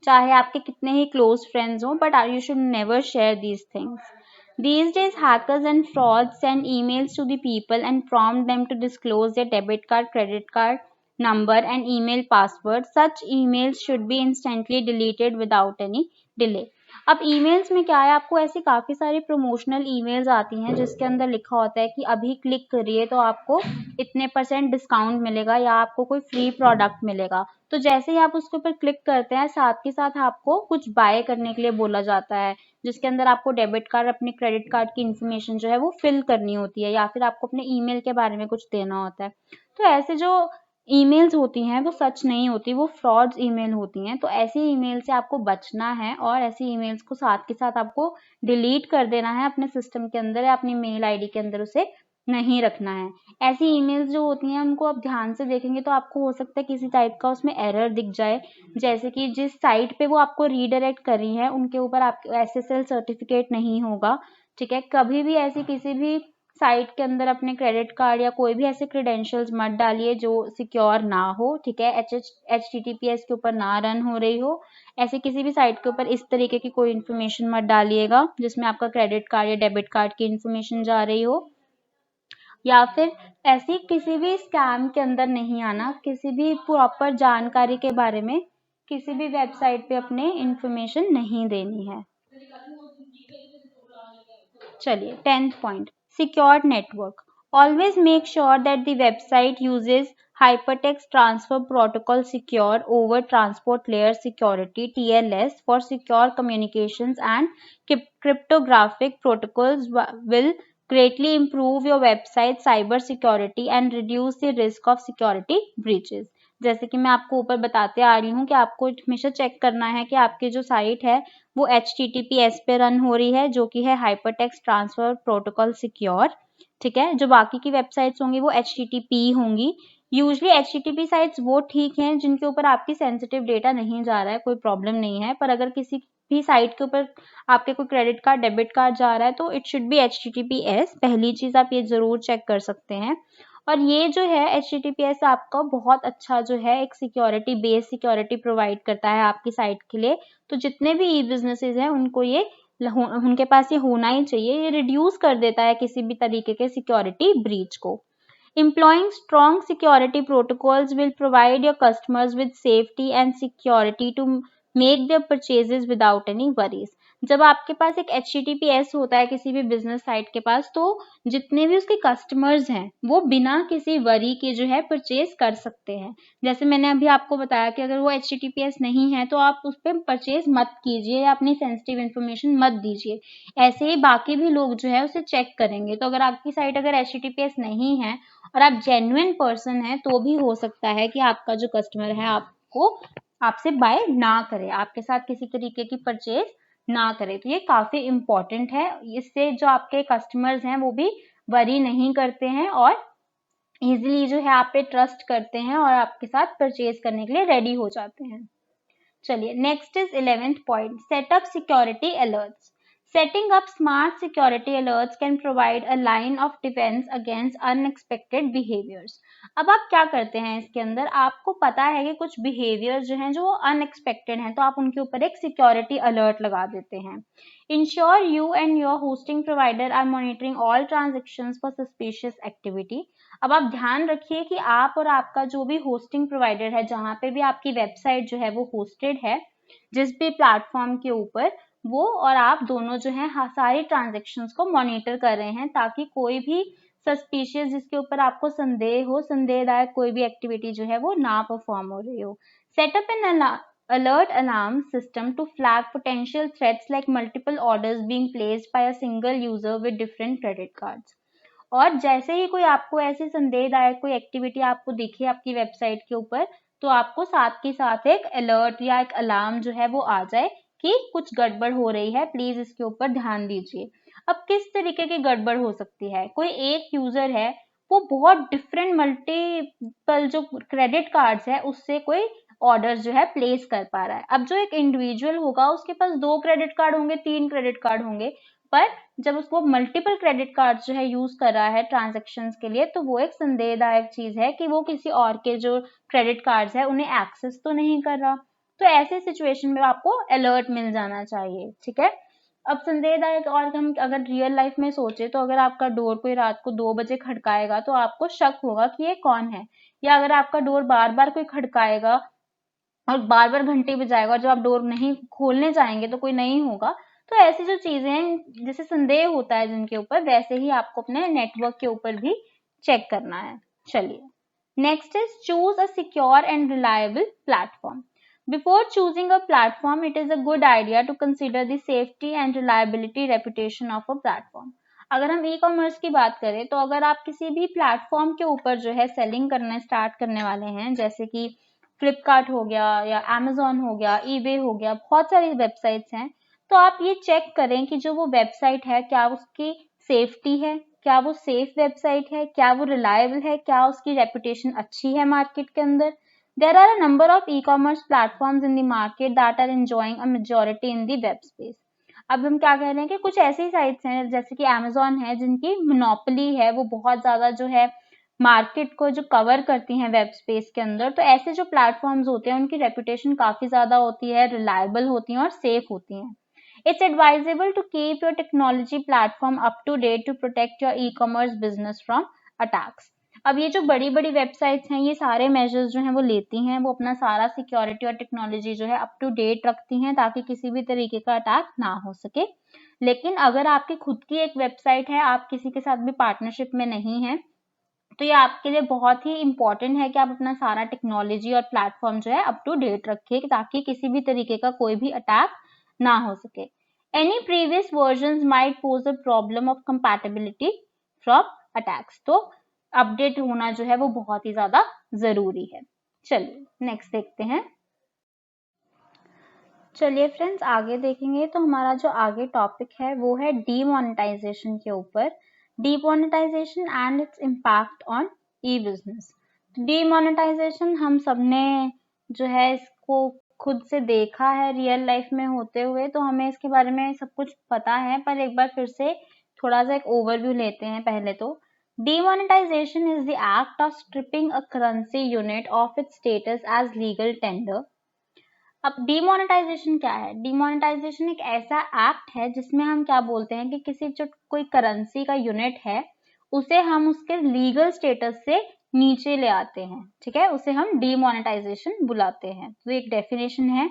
चाहे आपके कितने ही क्लोज फ्रेंड्स हों, but you should never share these things. These days, hackers and frauds send emails to the people and prompt them to disclose their debit card, credit card number, and email password. Such emails should be instantly deleted without any delay. अब emails में क्या है, आपको ऐसी काफ़ी सारी promotional emails आती हैं जिसके अंदर लिखा होता है कि अभी क्लिक करिए तो आपको इतने % डिस्काउंट मिलेगा या आपको कोई फ्री प्रोडक्ट मिलेगा। तो जैसे ही आप उसके ऊपर क्लिक करते हैं, साथ के साथ आपको कुछ बाय करने के लिए बोला जाता है, जिसके अंदर आपको डेबिट कार्ड, अपने क्रेडिट कार्ड की इन्फॉर्मेशन जो है वो फिल करनी होती है, या फिर आपको अपने ईमेल के बारे में कुछ देना होता है। तो ऐसे जो ईमेल्स होती हैं वो सच नहीं होती, वो फ्रॉड्स ईमेल होती हैं। तो ऐसी ईमेल से आपको बचना है और ऐसी ईमेल्स को साथ के साथ आपको डिलीट कर देना है अपने सिस्टम के अंदर या अपनी मेल आईडी के अंदर, उसे नहीं रखना है। ऐसी ईमेल्स जो होती हैं उनको आप ध्यान से देखेंगे तो आपको हो सकता है किसी टाइप का उसमें एरर दिख जाए, जैसे कि जिस साइट पे वो आपको रीडायरेक्ट कर रही है उनके ऊपर आपका एसएसएल सर्टिफिकेट नहीं होगा। ठीक है, कभी भी ऐसी किसी भी साइट के अंदर अपने क्रेडिट कार्ड या कोई भी ऐसे क्रेडेंशियल्स मत डालिए जो सिक्योर ना हो। ठीक है, HTTPS के ऊपर ना रन हो रही हो। ऐसे किसी भी साइट के ऊपर इस तरीके की कोई इन्फॉर्मेशन मत डालिएगा जिसमें आपका क्रेडिट कार्ड या डेबिट कार्ड की इन्फॉर्मेशन जा रही हो, या फिर ऐसी किसी भी स्कैम के अंदर नहीं आना। किसी भी प्रॉपर जानकारी के बारे में किसी भी वेबसाइट पे अपने इन्फॉर्मेशन नहीं देनी है। चलिए 10th point, secured network. Always make sure that the website uses Hypertext Transfer Protocol Secure over Transport Layer Security (TLS) for secure communications, and cryptographic protocols will greatly improve your website cyber security and reduce the risk of security breaches. जैसे कि मैं आपको ऊपर बताते आ रही हूँ कि आपको हमेशा चेक करना है कि आपकी जो साइट है वो HTTPS पे रन हो रही है, जो कि है Hypertext Transfer Protocol Secure। ठीक है, जो बाकी की वेबसाइट्स होंगी वो HTTP होंगी। यूजली HTTP साइट्स वो ठीक हैं जिनके ऊपर आपकी सेंसिटिव डेटा नहीं जा रहा है, कोई प्रॉब्लम नहीं है, पर अगर किसी भी साइट के ऊपर आपके कोई क्रेडिट कार्ड, डेबिट कार्ड जा रहा है तो इट शुड बी HTTPS। पहली चीज़ आप ये ज़रूर चेक कर सकते हैं। और ये जो है HTTPS आपका बहुत अच्छा जो है एक सिक्योरिटी, बेस सिक्योरिटी प्रोवाइड करता है आपकी साइट के लिए। तो जितने भी ई बिजनेसेस हैं उनको ये उनके पास ये होना ही चाहिए। ये रिड्यूस कर देता है किसी भी तरीके के सिक्योरिटी ब्रीच को। Employing strong security protocols will provide your customers with safety and security to make their purchases without any worries. जब आपके पास एक HTTPS होता है किसी भी बिजनेस साइट के पास, तो जितने भी उसके कस्टमर्स हैं वो बिना किसी वरी के जो है परचेज कर सकते हैं। जैसे मैंने अभी आपको बताया कि अगर वो HTTPS नहीं है तो आप उस पर परचेज मत कीजिए या अपनी सेंसिटिव इन्फॉर्मेशन मत दीजिए। ऐसे ही बाकी भी लोग जो है उसे चेक करेंगे। तो अगर आपकी साइट अगर HTTPS नहीं है और आप जेन्युइन पर्सन हैं तो भी हो सकता है कि आपका जो कस्टमर है आपसे बाय ना करे, आपके साथ किसी तरीके की परचेज ना करे। तो ये काफी इम्पोर्टेंट है। इससे जो आपके कस्टमर्स हैं वो भी वरी नहीं करते हैं और इजीली जो है आप पे ट्रस्ट करते हैं और आपके साथ परचेज करने के लिए रेडी हो जाते हैं। चलिए next is 11th point, setup security alerts. Setting up smart security alerts can provide a line of defense against unexpected behaviors. अब आप क्या करते हैं इसके अंदर, आपको पता है कि कुछ behaviors जो हैं जो unexpected हैं, तो आप उनके ऊपर एक security alert लगा देते हैं। Ensure you and your hosting provider are monitoring all transactions for suspicious activity. अब आप ध्यान रखिए कि आप और आपका जो भी होस्टिंग प्रोवाइडर है, जहाँ पे भी आपकी वेबसाइट जो है वो होस्टेड है, जिस भी प्लेटफॉर्म के ऊपर, वो और आप दोनों जो है सारी ट्रांजेक्शन्स को मॉनिटर कर रहे हैं ताकि कोई भी सस्पिशियस जिसके ऊपर आपको संदेह हो, संदेहदायक कोई भी एक्टिविटी जो है वो ना परफॉर्म हो रही हो। Setup an alert alarm system to flag potential threats like multiple orders being placed by a single user with different credit cards. और जैसे ही कोई आपको ऐसी संदेहदायक कोई एक्टिविटी आपको दिखे आपकी वेबसाइट के ऊपर, तो आपको साथ के साथ एक अलर्ट या एक अलार्म जो है वो आ जाए कि कुछ गड़बड़ हो रही है, प्लीज इसके ऊपर ध्यान दीजिए। अब किस तरीके की गड़बड़ हो सकती है, कोई एक यूजर है वो बहुत डिफरेंट मल्टीपल जो क्रेडिट कार्ड्स है उससे कोई ऑर्डर जो है प्लेस कर पा रहा है। अब जो एक इंडिविजुअल होगा उसके पास 2 क्रेडिट कार्ड होंगे, 3 क्रेडिट कार्ड होंगे, पर जब उसको मल्टीपल क्रेडिट कार्ड जो है यूज कर रहा है ट्रांजेक्शन्स के लिए, तो वो एक संदेहदायक चीज है कि वो किसी और के जो क्रेडिट कार्ड्स है उन्हें एक्सेस तो नहीं कर रहा। तो ऐसे सिचुएशन में आपको अलर्ट मिल जाना चाहिए, ठीक है। अब संदेहदायक, और हम अगर रियल लाइफ में सोचे तो अगर आपका डोर कोई रात को 2 बजे खड़काएगा तो आपको शक होगा कि ये कौन है, या अगर आपका डोर बार बार कोई खड़काएगा और बार बार घंटी बजाएगा और जब आप डोर नहीं खोलने जाएंगे तो कोई नहीं होगा। तो ऐसी जो चीजें हैं जैसे संदेह होता है जिनके ऊपर, वैसे ही आपको अपने नेटवर्क के ऊपर भी चेक करना है। चलिए next is choose a secure and reliable platform. Before choosing a platform, it is a good idea to consider the safety and reliability reputation of a platform. अगर हम ई कॉमर्स की बात करें तो अगर आप किसी भी प्लेटफॉर्म के ऊपर जो है सेलिंग करना स्टार्ट करने वाले हैं, जैसे कि फ्लिपकार्ट हो गया या अमेजोन हो गया, ईबे हो गया, बहुत सारी वेबसाइट्स हैं, तो आप ये चेक करें कि जो वो वेबसाइट है क्या उसकी सेफ्टी है, क्या वो सेफ वेबसाइट है, क्या वो रिलायबल है, क्या उसकी रेपुटेशन अच्छी है मार्केट के अंदर। There are a number of e-commerce platforms in the market that are enjoying a majority in the web space. अब हम क्या कह रहे हैं कि कुछ ऐसी साइट्स हैं जैसे कि Amazon है जिनकी मोनोपोली है, वो बहुत ज्यादा जो है मार्केट को जो कवर करती हैं वेब स्पेस के अंदर। तो ऐसे जो प्लेटफॉर्म्स होते हैं उनकी रेपुटेशन काफी ज्यादा होती है, रिलायबल होती हैं और सेफ होती हैं। It's advisable to keep your technology platform up to date to protect your e-commerce business from attacks. अब ये जो बड़ी बड़ी वेबसाइट्स हैं ये सारे मेजर्स जो हैं वो लेती हैं, वो अपना सारा सिक्योरिटी और टेक्नोलॉजी जो है अप टू डेट रखती हैं ताकि किसी भी तरीके का अटैक ना हो सके। लेकिन अगर आपकी खुद की एक वेबसाइट है, आप किसी के साथ भी पार्टनरशिप में नहीं है, तो ये आपके लिए बहुत ही इंपॉर्टेंट है कि आप अपना सारा टेक्नोलॉजी और प्लेटफॉर्म जो है अप टू डेट रखिए ताकि किसी भी तरीके का कोई भी अटैक ना हो सके। Any previous versions might pose a problem of compatibility from attacks. तो अपडेट होना जो है वो बहुत ही ज्यादा जरूरी है। चलिए नेक्स्ट देखते हैं। चलिए फ्रेंड्स आगे देखेंगे तो हमारा जो आगे टॉपिक है वो है डीमोनेटाइजेशन के ऊपर, demonetisation and its impact on e business. Demonetisation हम सबने जो है इसको खुद से देखा है रियल लाइफ में होते हुए, तो हमें इसके बारे में सब कुछ पता है, पर एक बार फिर से थोड़ा सा एक ओवरव्यू लेते हैं। पहले तो demonetization is the act of stripping a currency unit of its status as legal tender अब डीमोनेटाइजेशन क्या है? डीमोनेटाइजेशन एक ऐसा एक्ट है जिसमें हम क्या बोलते हैं कि किसी जो कोई करेंसी का यूनिट है उसे हम उसके लीगल स्टेटस से नीचे ले आते हैं, ठीक है, उसे हम डीमोनेटाइजेशन बुलाते हैं। तो एक डेफिनेशन है,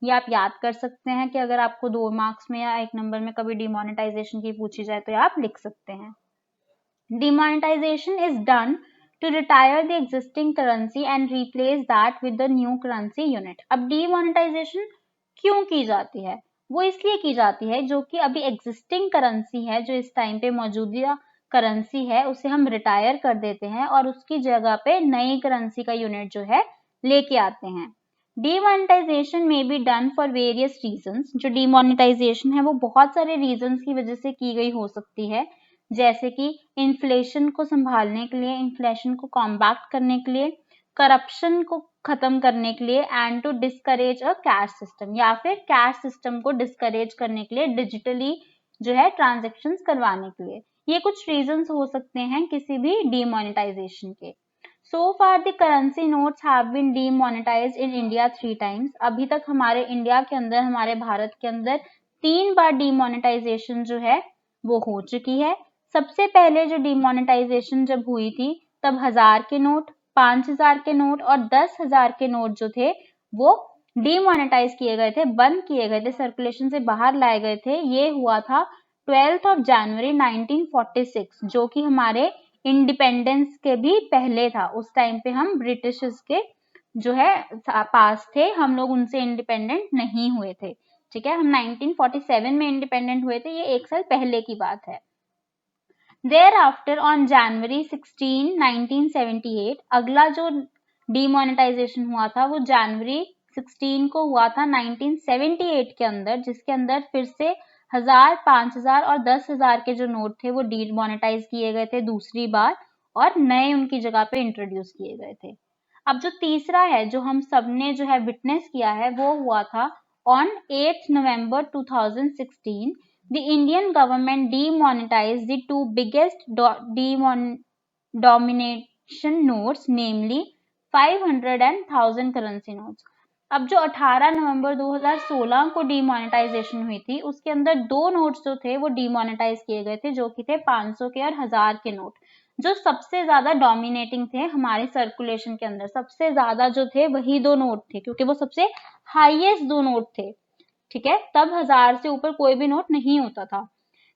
ये आप याद कर सकते हैं कि अगर आपको 2 मार्क्स में या 1 नंबर में कभी डीमोनेटाइजेशन की पूछी जाए तो आप लिख सकते हैं। Demonetization is done to retire the existing currency and replace that with the new currency unit. अब demonetization क्यों की जाती है? वो इसलिए की जाती है जो कि अभी existing currency है, जो इस टाइम पे मौजूदा करेंसी है, उसे हम रिटायर कर देते हैं और उसकी जगह पे नई करेंसी का यूनिट जो है लेके आते हैं। डीमोनेटाइजेशन में be done for various reasons. जो डीमोनेटाइजेशन है वो बहुत सारे रीजंस की वजह से की गई हो सकती है, जैसे कि इन्फ्लेशन को संभालने के लिए, इन्फ्लेशन को कॉम्बैक्ट करने के लिए, करप्शन को खत्म करने के लिए and to discourage a cash system, या फिर कैश सिस्टम को डिस्करेज करने के लिए डिजिटली जो है ट्रांजेक्शन्स करवाने के लिए। ये कुछ रीजंस हो सकते हैं किसी भी डीमोनेटाइजेशन के। So far the currency notes have been demonetized in India 3 times. अभी तक हमारे इंडिया के अंदर, हमारे भारत के अंदर 3 बार डीमोनेटाइजेशन जो है वो हो चुकी है। सबसे पहले जो डीमोनेटाइजेशन जब हुई थी तब 1000 के नोट, 5000 के नोट और 10,000 के नोट जो थे वो डीमोनेटाइज किए गए थे, बंद किए गए थे, सर्कुलेशन से बाहर लाए गए थे। ये हुआ था 12 जनवरी 1946, जो कि हमारे इंडिपेंडेंस के भी पहले था। उस टाइम पे हम ब्रिटिश के जो है पास थे, हम लोग उनसे इंडिपेंडेंट नहीं हुए थे, ठीक है। हम 1947 में इंडिपेंडेंट हुए थे, ये 1 साल पहले की बात है। Thereafter on January 16, 1978, अगला जो डीमोनेटाइजेशन हुआ था वो जनवरी 16 को हुआ था 1978 के अंदर, जिसके अंदर फिर से 1000, 5000 और 10,000 के जो नोट थे वो डीमोनेटाइज किए गए थे दूसरी बार और नए उनकी जगह पे इंट्रोड्यूस किए गए थे। अब जो तीसरा है जो हम सबने जो है विटनेस किया है वो हुआ था on 8 November 2016. The Indian government demonetized the 2 biggest domination notes, namely 500 and 1000 currency notes. अब जो 18 नवंबर 2016 को डीमोनेटाइजेशन हुई थी उसके अंदर 2 नोट्स जो थे वो डीमोनेटाइज किए गए थे, जो कि थे 500 के और 1000 के नोट, जो सबसे ज्यादा डोमिनेटिंग थे हमारे सर्कुलेशन के अंदर। सबसे ज्यादा जो थे वही 2 नोट थे, क्योंकि वो सबसे हाईएस्ट 2 नोट थे, ठीक है। तब 1000 से ऊपर कोई भी नोट नहीं होता था।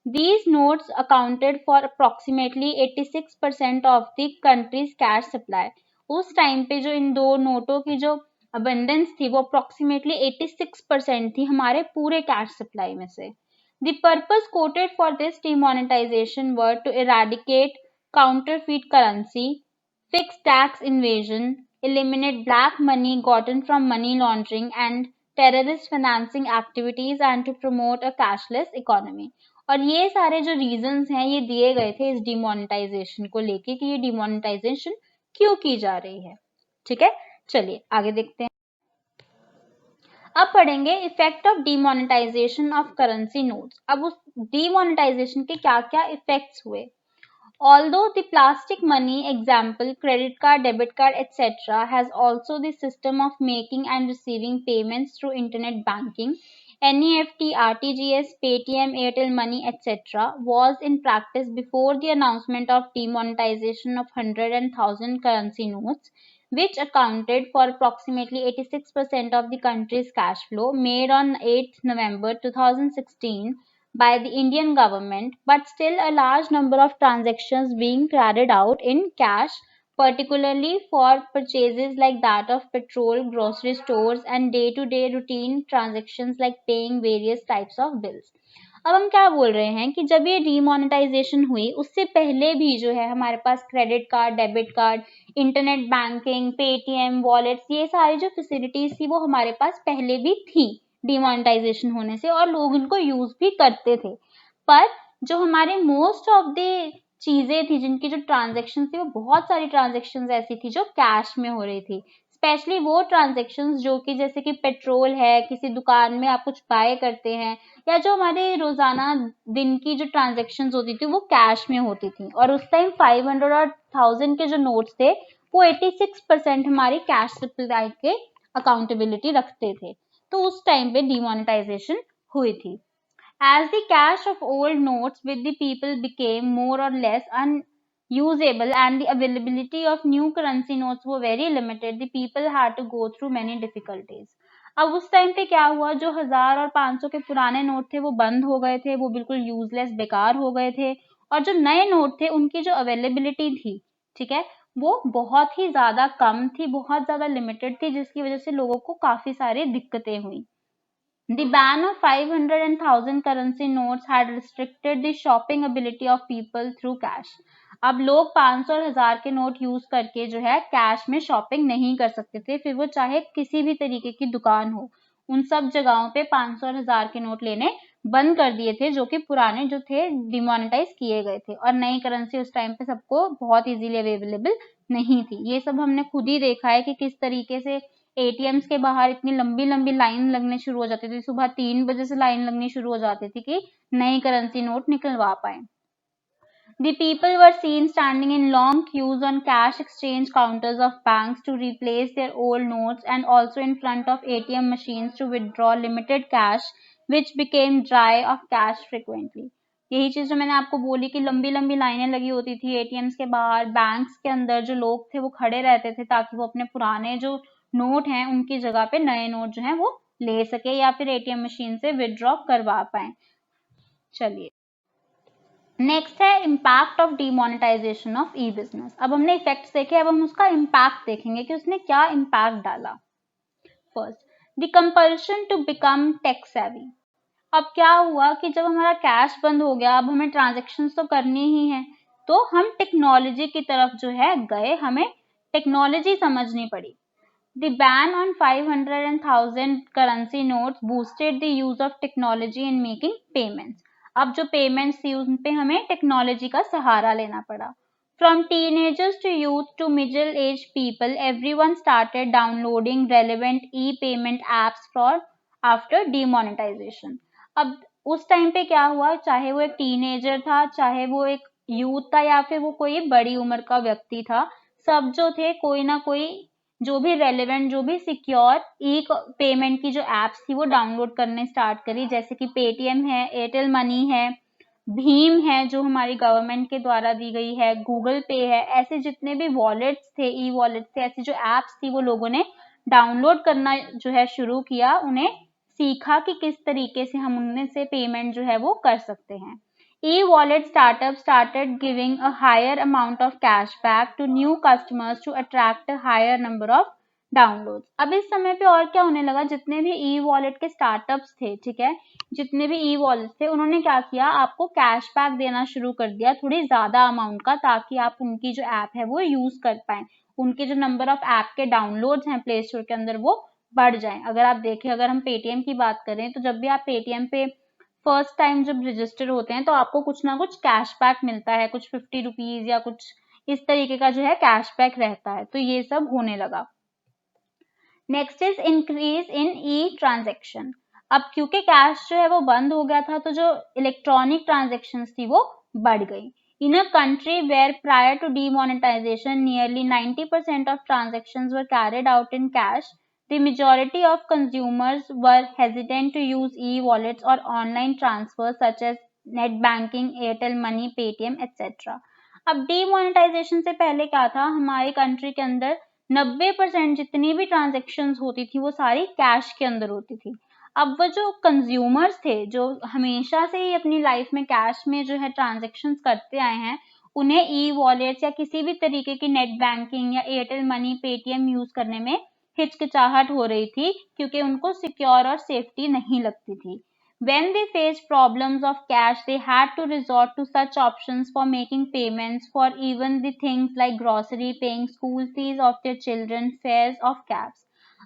These notes accounted for approximately 86% of the country's cash supply. उस टाइम पे जो इन 2 नोटों की जो abundance थी वो approximately 86% थी हमारे पूरे कैश सप्लाई में से। The purpose quoted for this demonetization were to eradicate counterfeit currency, fix tax evasion, eliminate black money gotten from money laundering and terrorist financing activities and to promote a cashless economy. और ये सारे जो reasons हैं ये दिए गए थे इस डिमोनेटाइजेशन को लेके कि ये डिमोनेटाइजेशन क्यों की जा रही है, ठीक है। चलिए आगे देखते हैं। अब पढ़ेंगे effect of demonetisation of currency notes. अब उस डिमोनेटाइजेशन के क्या क्या इफेक्ट्स हुए। Although the plastic money, example credit card, debit card, etc., has also the system of making and receiving payments through internet banking, NEFT, RTGS, Paytm, Airtel Money, etc., was in practice before the announcement of demonetization of 100 and 1000 currency notes, which accounted for approximately 86% of the country's cash flow, made on 8 November 2016 by the Indian government, but still a large number of transactions being carried out in cash, particularly for purchases like that of petrol, grocery stores, and day-to-day routine transactions like paying various types of bills. अब हम क्या बोल रहे हैं कि जब ये demonetisation हुई उससे पहले भी जो है हमारे पास credit card, debit card, internet banking, Paytm, wallets, ये सारी जो फैसिलिटीज थी वो हमारे पास पहले भी थी डिमोनेटाइजेशन होने से, और लोग इनको यूज भी करते थे। पर जो हमारे मोस्ट ऑफ द चीजें थी जिनकी जो ट्रांजेक्शन थी वो बहुत सारी ट्रांजेक्शन ऐसी थी जो कैश में हो रही थी, स्पेशली वो ट्रांजेक्शन्स जो कि जैसे कि पेट्रोल है, किसी दुकान में आप कुछ बाय करते हैं, या जो हमारे रोजाना दिन की जो ट्रांजेक्शन्स होती थी वो कैश में होती थी। और उस टाइम 500 और 1000 के जो नोट्स थे वो 86% हमारी कैश सप्लाई के अकाउंटेबिलिटी रखते थे। तो उस टाइम पे डिमोनेटाइजेशन हुई थी। As the cash of old notes with the people became more or less unusable and the availability of new currency notes were very limited, the people had to go through many difficulties. अब उस time पे क्या हुआ, जो 1000 और 500 के पुराने note थे वो बंद हो गए थे, वो बिल्कुल यूजलेस बेकार हो गए थे, और जो नए नोट थे उनकी जो अवेलेबिलिटी थी, ठीक है, वो बहुत ही ज्यादा कम थी, बहुत ज्यादा लिमिटेड थी, जिसकी वजह से लोगों को काफी सारी दिक्कतें हुई। The ban of 500 and 1000 currency notes had restricted the shopping ability of people through cash. अब लोग 500 और 1000 के नोट यूज करके जो है कैश में शॉपिंग नहीं कर सकते थे, फिर वो चाहे किसी भी तरीके की दुकान हो, उन सब जगहों पे 500 और 1000 के नोट लेने बंद कर दिए थे, जो कि पुराने जो थे डिमोनेटाइज किए गए थे, और नई करेंसी उस टाइम पे सबको बहुत इजीली अवेलेबल नहीं थी। ये सब हमने खुद ही देखा है कि किस तरीके से एटीएम्स के बाहर इतनी लंबी लंबी लाइन लगने शुरू हो जाती थी, सुबह 3 बजे से लाइन लगनी शुरू हो जाती थी कि नई करेंसी नोट निकलवा पाए। The people were seen standing in long queues on cash exchange counters of banks to replace their old notes, and also in front of ATM machines to withdraw limited cash, which became dry of cash frequently. यही चीज जो मैंने आपको बोली कि लंबी लंबी लाइनें लगी होती थी एटीएम्स के बाहर, बैंक्स के अंदर जो लोग थे वो खड़े रहते थे ताकि वो अपने पुराने जो नोट हैं उनकी जगह पे नए नोट जो हैं वो ले सके या फिर एटीएम मशीन से विदड्रॉ करवा पाए। चलिए, नेक्स्ट है impact of demonetisation of E business. अब हमने इफेक्ट्स देखे, अब हम उसका इम्पैक्ट देखेंगे कि उसने क्या इम्पैक्ट डाला। First, the compulsion to become tech savvy. अब क्या हुआ कि जब हमारा कैश बंद हो गया, अब हमें ट्रांजेक्शन्स तो करनी ही है, तो हम टेक्नोलॉजी की तरफ जो है गए, हमें टेक्नोलॉजी समझनी पड़ी। The ban on 500 and 1000 currency notes boosted the use of technology in making payments. अब जो payments थी उन पे हमें टेक्नोलॉजी का सहारा लेना पड़ा। From teenagers to youth to middle-aged people, everyone started downloading relevant e-payment apps for after demonetization. अब उस टाइम पे क्या हुआ, चाहे वो एक टीनेजर था, चाहे वो एक यूथ था, या फिर वो कोई बड़ी उम्र का व्यक्ति था, सब जो थे कोई ना कोई जो भी रेलेवेंट, जो भी सिक्योर ई पेमेंट की जो एप्स थी वो डाउनलोड करने स्टार्ट करी, जैसे कि पेटीएम है, एयरटेल मनी है, भीम है जो हमारी गवर्नमेंट के द्वारा दी गई है, गूगल पे है, ऐसे जितने भी वॉलेट्स थे, ई वॉलेट्स थे, ऐसी जो एप्स थी वो लोगों ने डाउनलोड करना जो है शुरू किया, उन्हें सीखा कि किस तरीके से हम उनमें से पेमेंट जो है वो कर सकते हैं। E-wallet startups started giving a higher amount of cash back to new customers to attract a higher number of downloads. अब इस समय पे और क्या होने लगा, जितने भी E-wallet के स्टार्टअप्स थे, ठीक है, जितने भी E-wallet थे, उन्होंने क्या किया, आपको कैश बैक देना शुरू कर दिया थोड़ी ज्यादा अमाउंट का, ताकि आप उनकी जो ऐप है वो यूज कर पाए, उनके जो नंबर ऑफ ऐप के डाउनलोड्स हैं प्ले स्टोर के अंदर वो बढ़ जाए। अगर आप देखें, अगर हम पेटीएम की बात करें, तो जब भी आप पेटीएम पे फर्स्ट टाइम जब रजिस्टर होते हैं तो आपको कुछ ना कुछ कैशबैक मिलता है, कुछ 50 रुपीज या कुछ इस तरीके का जो है कैशबैक रहता है, तो ये सब होने लगा। Next is increase in E transaction. अब क्योंकि कैश जो है वो बंद हो गया था, तो जो इलेक्ट्रॉनिक ट्रांजेक्शन थी वो बढ़ गई। In a country where prior to demonetization nearly 90% of transactions were carried out in cash, the majority of consumers were hesitant to use e-wallets or online transfers such as net banking, Airtel Money, Paytm, etc. अब demonetization से पहले क्या था, हमारी country के अंदर 90% जितनी भी ट्रांजेक्शन्स होती थी वो सारी कैश के अंदर होती थी। अब वो जो कंज्यूमर्स थे, जो हमेशा से ही अपनी लाइफ में कैश में जो है ट्रांजेक्शन्स करते आए हैं, उन्हें ई वॉलेट्स या किसी भी तरीके की नेट बैंकिंग या एयरटेल मनी, पेटीएम यूज करने में हिचकिचाहट हो रही थी, क्योंकि उनको सिक्योर और सेफ्टी नहीं लगती थी। When they faced problems of cash, they had to resort to such options for making payments for even the things like grocery, paying school fees of their children, fares of cabs.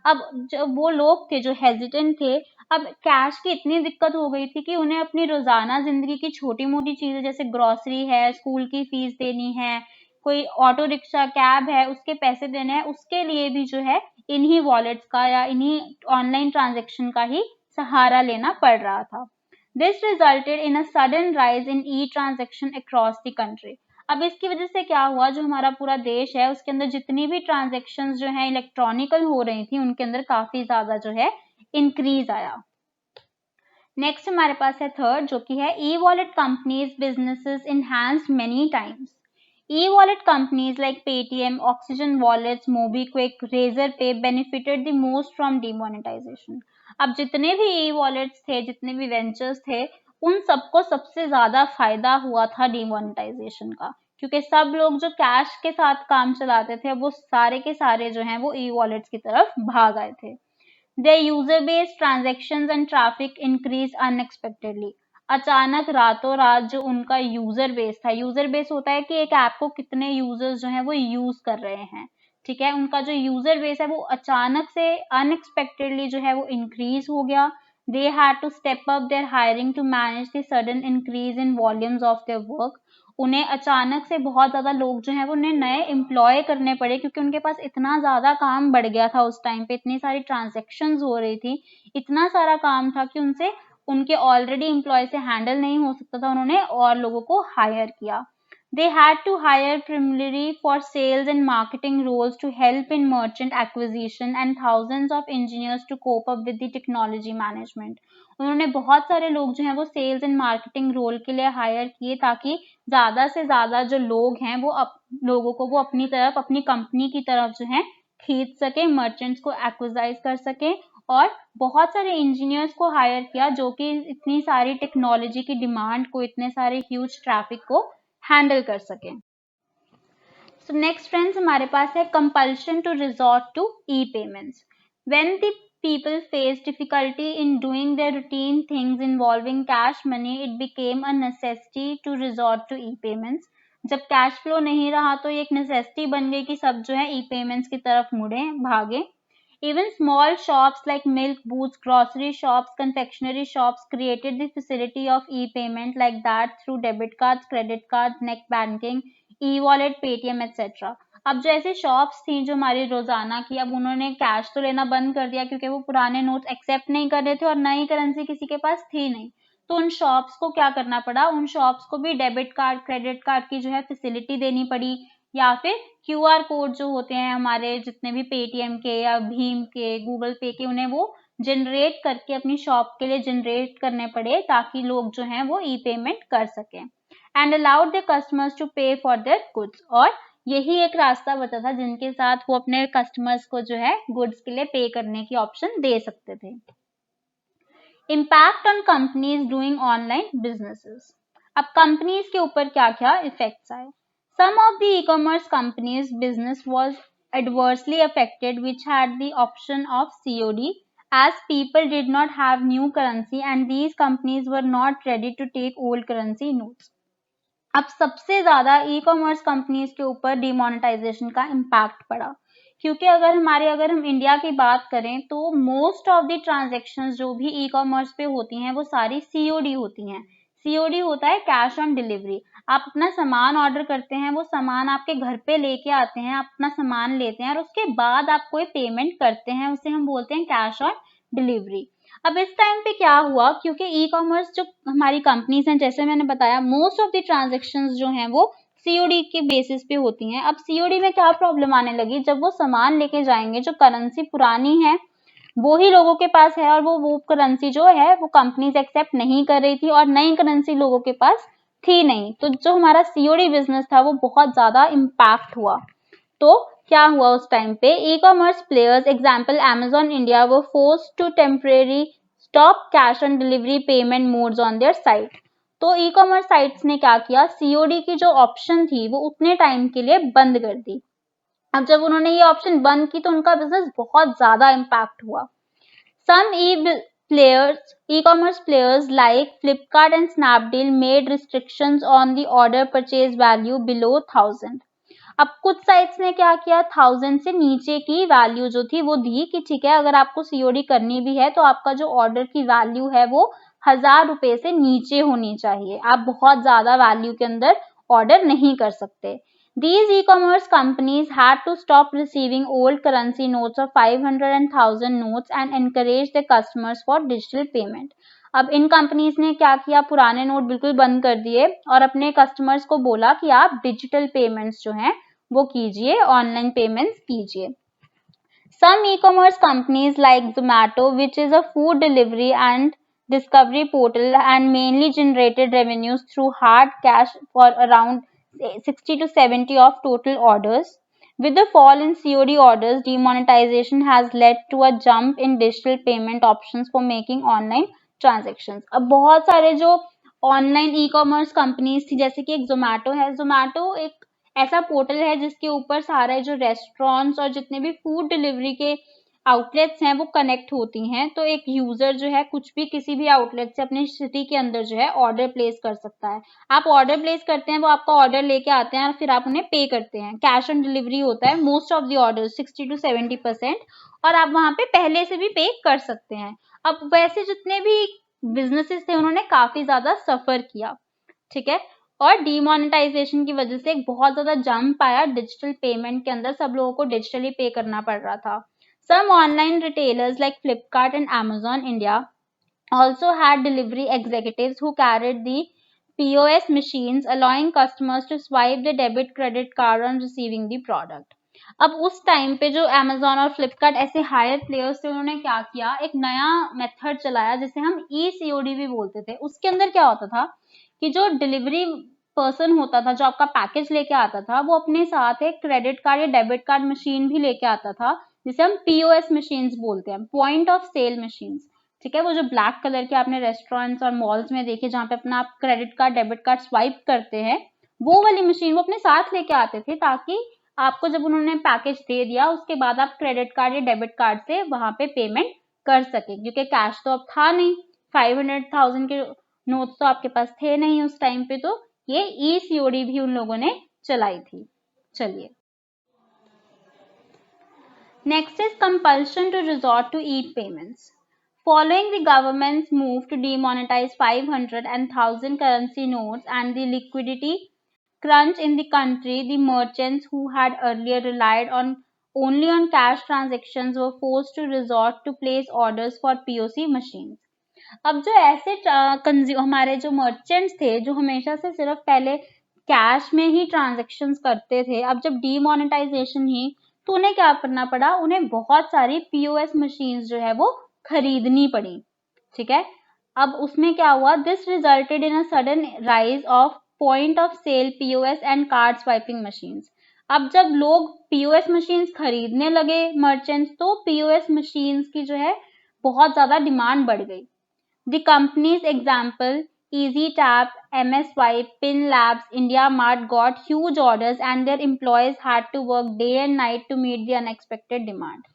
अब जो वो लोग थे जो hesitant थे, अब cash की इतनी दिक्कत हो गई थी कि उन्हें अपनी रोजाना जिंदगी की छोटी मोटी चीजें जैसे ग्रोसरी है, स्कूल की फीस देनी है, कोई ऑटो रिक्शा कैब है उसके पैसे देने हैं, उसके लिए भी जो है इन्हीं वॉलेट्स का या इन्हीं ऑनलाइन ट्रांजेक्शन का ही सहारा लेना पड़ रहा था। This resulted in a sudden rise in E transaction across the country. अब इसकी वजह से क्या हुआ, जो हमारा पूरा देश है उसके अंदर जितनी भी ट्रांजेक्शन्स जो है इलेक्ट्रॉनिकल हो रही थी, उनके अंदर काफी ज्यादा जो है इंक्रीज आया। नेक्स्ट हमारे पास है थर्ड, जो कि है e wallet companies businesses enhanced many times. E wallet companies like Paytm, Oxygen wallets, MobiKwik, Razorpay benefited the most from demonetisation. अब जितने भी ई वॉलेट्स थे, जितने भी वेंचर्स थे, उन सबको सबसे ज्यादा फायदा हुआ था डीमोनेटाइजेशन का, क्योंकि सब लोग जो कैश के साथ काम चलाते थे वो सारे के सारे जो हैं वो ई वॉलेट्स की तरफ भाग आए थे। Their user-based transactions and traffic increased unexpectedly. अचानक रातों रात जो उनका यूजर बेस था, यूजर बेस होता है कि एक ऐप को कितने यूजर्स जो हैं वो यूज कर रहे हैं, ठीक है, उनका जो यूजर बेस है वो अचानक से अनएक्सपेक्टेडली जो है वो इंक्रीज हो गया। They had to step up their hiring to manage the sudden increase in volumes of their work. उन्हें अचानक से बहुत ज्यादा लोग जो हैं वो उन्हें नए एम्प्लॉय करने पड़े, क्योंकि उनके पास इतना ज्यादा काम बढ़ गया था उस टाइम पे, इतनी सारी ट्रांजेक्शन्स हो रही थी, इतना सारा काम था कि उनसे उनके ऑलरेडी एम्प्लॉय से हैंडल नहीं हो सकता था, उन्होंने और लोगों को हायर किया। They had to hire primarily for sales and marketing roles to help in merchant acquisition and thousands of engineers to cope up with the technology management. उन्होंने बहुत सारे लोग जो हैं वो सेल्स एंड मार्केटिंग रोल के लिए हायर किए, ताकि ज्यादा से ज्यादा जो लोग हैं वो लोगों को वो अपनी तरफ, अपनी कंपनी की तरफ जो है खींच सके, मर्चेंट्स को एक्विजाइज कर सके, और बहुत सारे इंजीनियर्स को हायर किया जो कि इतनी सारी टेक्नोलॉजी की डिमांड को, इतने सारे ह्यूज ट्रैफिक को हैंडल कर सके। सो नेक्स्ट फ्रेंड्स हमारे पास है compulsion to resort to e payments. When the people faced difficulty in doing their routine things involving cash money, it became a necessity to resort to e-payments. जब cash flow नहीं रहा तो ये एक necessity बन गई कि सब जो है ई पेमेंट्स की तरफ मुड़े, भागे। Even small shops like milk booths, grocery shops, confectionery shops created the facility of e-payment like that through debit cards, credit cards, net banking, e-wallet, Paytm, etc. अब जो ऐसी शॉप्स थी जो हमारी रोजाना की, अब उन्होंने कैश तो लेना बंद कर दिया क्योंकि वो पुराने नोट्स एक्सेप्ट नहीं कर रहे थे और नई करेंसी किसी के पास थी नहीं, तो उन शॉप्स को क्या करना पड़ा, उन शॉप्स को भी डेबिट कार्ड, क्रेडिट कार्ड की जो है फैसिलिटी देनी पड़ी, या फिर क्यूआर कोड जो होते हैं हमारे जितने भी पेटीएम के या भीम के, गूगल पे के, उन्हें वो जनरेट करके अपनी शॉप के लिए जनरेट करने पड़े, ताकि लोग जो हैं वो ई पेमेंट कर सकें। And allowed the customers to pay for their goods, और यही एक रास्ता बचा था जिनके साथ वो अपने कस्टमर्स को जो है गुड्स के लिए पे करने की ऑप्शन दे सकते थे। Impact on companies doing online businesses. अब कंपनीज के ऊपर क्या क्या इफेक्ट्स आए। Some of the e-commerce companies' business was adversely affected, which had the option of COD, as people did not have new currency and these companies were not ready to take old currency notes. अब सबसे ज्यादा e commerce companies के ऊपर demonetisation का impact पड़ा, क्योंकि अगर हम इंडिया की बात करें तो मोस्ट ऑफ द ट्रांजेक्शन्स जो भी ई कॉमर्स पे होती हैं वो सारी सीओडी होती हैं। सीओडी होता है कैश ऑन डिलीवरी। आप अपना सामान ऑर्डर करते हैं, वो सामान आपके घर पे लेके आते हैं, आप अपना सामान लेते हैं और उसके बाद आप कोई पेमेंट करते हैं, उसे हम बोलते हैं कैश ऑन डिलीवरी। अब इस टाइम पे क्या हुआ, क्योंकि ई कॉमर्स जो हमारी कंपनीज हैं, जैसे मैंने बताया, मोस्ट ऑफ द ट्रांजेक्शन्स जो हैं वो सीओडी के बेसिस पे होती हैं। अब सीओडी में क्या प्रॉब्लम आने लगी, जब वो सामान लेके जाएंगे, जो करेंसी पुरानी है वो ही लोगों के पास है और वो करेंसी जो है वो कंपनीज एक्सेप्ट नहीं कर रही थी और नई करेंसी लोगों के पास थी नहीं, तो जो हमारा सीओडी बिजनेस था वो बहुत ज्यादा इम्पैक्ट हुआ। तो क्या हुआ उस टाइम पे, e commerce players example Amazon India वो force to temporary stop cash on delivery payment modes on their site. तो ई कॉमर्स साइट्स ने क्या किया, सीओडी की जो ऑप्शन थी वो उतने टाइम के लिए बंद कर दी। अब जब उन्होंने ये ऑप्शन बंद की तो उनका बिजनेस बहुत ज्यादा इम्पैक्ट हुआ। Some e-commerce players like Flipkart and Snapdeal made restrictions on the order purchase value below 1000. अब कुछ साइट्स ने क्या किया, 1000 से नीचे की वैल्यू जो थी वो दी कि ठीक है, अगर आपको सीओडी करनी भी है तो आपका जो ऑर्डर की वैल्यू है वो 1000 रुपए से नीचे होनी चाहिए, आप बहुत ज्यादा वैल्यू के अंदर ऑर्डर नहीं कर सकते। These e-commerce companies had to stop receiving old currency notes of 500 and 1000 notes and encourage their customers for digital payment. अब इन कंपनीज ने क्या किया, पुराने नोट बिल्कुल बंद कर दिए और अपने कस्टमर्स को बोला कि आप डिजिटल पेमेंट्स जो हैं वो कीजिए, ऑनलाइन पेमेंट्स कीजिए। Some e-commerce companies like Zomato, which is a food delivery and discovery portal, and mainly generated revenues through hard cash for around 60 to 70 of total orders. With the fall in COD orders, demonetization has led to a jump in digital payment options for making online transactions. अब बहुत सारे जो online e commerce companies थी, जैसे कि एक जोमेटो है, जोमेटो एक ऐसा पोर्टल है जिसके ऊपर सारे जो रेस्टोरेंट्स और जितने भी फूड डिलीवरी के आउटलेट्स हैं वो कनेक्ट होती हैं। तो एक यूजर जो है कुछ भी किसी भी आउटलेट से अपनी सिटी के अंदर जो है ऑर्डर प्लेस कर सकता है। आप ऑर्डर प्लेस करते हैं, वो आपका ऑर्डर लेके आते हैं और फिर आप उन्हें पे करते हैं। कैश ऑन डिलीवरी होता है most of the order 60 to 70%, और आप वहां पे पहले से भी पे कर सकते हैं। अब वैसे जितने भी बिजनेसेस थे उन्होंने काफी ज्यादा सफर किया, ठीक है, और डीमोनेटाइजेशन की वजह से एक बहुत ज्यादा जंप आया डिजिटल पेमेंट के अंदर। सब लोगों को डिजिटली पे करना पड़ रहा था। Some online retailers like Flipkart and Amazon India also had delivery executives who carried the POS machines, allowing customers to swipe the debit credit card on receiving the product. अब उस टाइम पे जो Amazon और Flipkart ऐसे higher players थे, उन्होंने क्या किया, एक नया मेथड चलाया जिसे हम ECOD भी बोलते थे। उसके अंदर क्या होता था कि जो डिलीवरी पर्सन होता था, जो आपका पैकेज लेके आता था, वो अपने साथ एक क्रेडिट कार्ड या डेबिट कार्ड मशीन भी लेके आता था, जिसे हम POS मशीन्स बोलते हैं, पॉइंट ऑफ सेल मशीन्स, ठीक है। वो जो ब्लैक कलर के आपने रेस्टोरेंट्स और मॉल्स में देखे जहाँ पे अपना आप credit card debit card swipe करते हैं, वो वाली मशीन वो अपने साथ लेके आते थे, ताकि आपको जब उन्होंने पैकेज दे दिया उसके बाद आप क्रेडिट कार्ड या डेबिट कार्ड से वहां पे पेमेंट कर सके, क्योंकि कैश तो अब था नहीं, 500,000 के नोट्स तो आपके पास थे नहीं उस टाइम पे। तो ये ECOD भी उन लोगों ने चलाई थी। चलिए, next is compulsion to resort to e-payments. Following the government's move to demonetize 500 and 1,000 currency notes and the liquidity crunch in the country, the merchants who had earlier relied only on cash transactions were forced to resort to place orders for POC machines. अब जो ऐसे हमारे जो merchants थे, जो हमेशा से सिर्फ पहले कैश में ही ट्रांजेक्शन्स करते थे, अब जब डीमोनेटाइजेशन ही, तो उन्हें क्या करना पड़ा, उन्हें बहुत सारी POS मशीन्स जो है वो खरीदनी पड़ी, ठीक है। अब उसमें क्या हुआ, this resulted in a sudden rise of point of sale POS and card swiping machines. अब जब लोग POS मशीन्स खरीदने लगे मर्चेंट्स, तो POS मशीन्स की जो है बहुत ज्यादा डिमांड बढ़ गई। The company's example, EasyTap, MS Swipe, Pin Labs, IndiaMart got huge orders and their employees had to work day and night to meet the unexpected demand.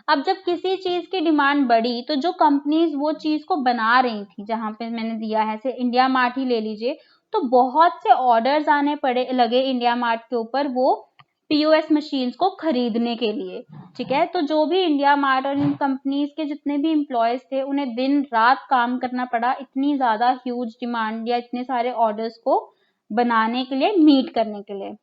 अब जब किसी चीज की डिमांड बढ़ी, तो जो कंपनीज वो चीज को बना रही थी, जहां पे मैंने दिया है, जैसे इंडिया मार्ट ही ले लीजिए, तो बहुत से ऑर्डर्स आने पड़े लगे इंडिया मार्ट के ऊपर वो POS मशीन्स को खरीदने के लिए, ठीक है। तो जो भी इंडिया मार्ट और इन कंपनीज के जितने भी एम्प्लॉयज थे, उन्हें दिन रात काम करना पड़ा, इतनी ज्यादा ह्यूज डिमांड या इतने सारे ऑर्डर्स को बनाने के लिए, मीट करने के लिए।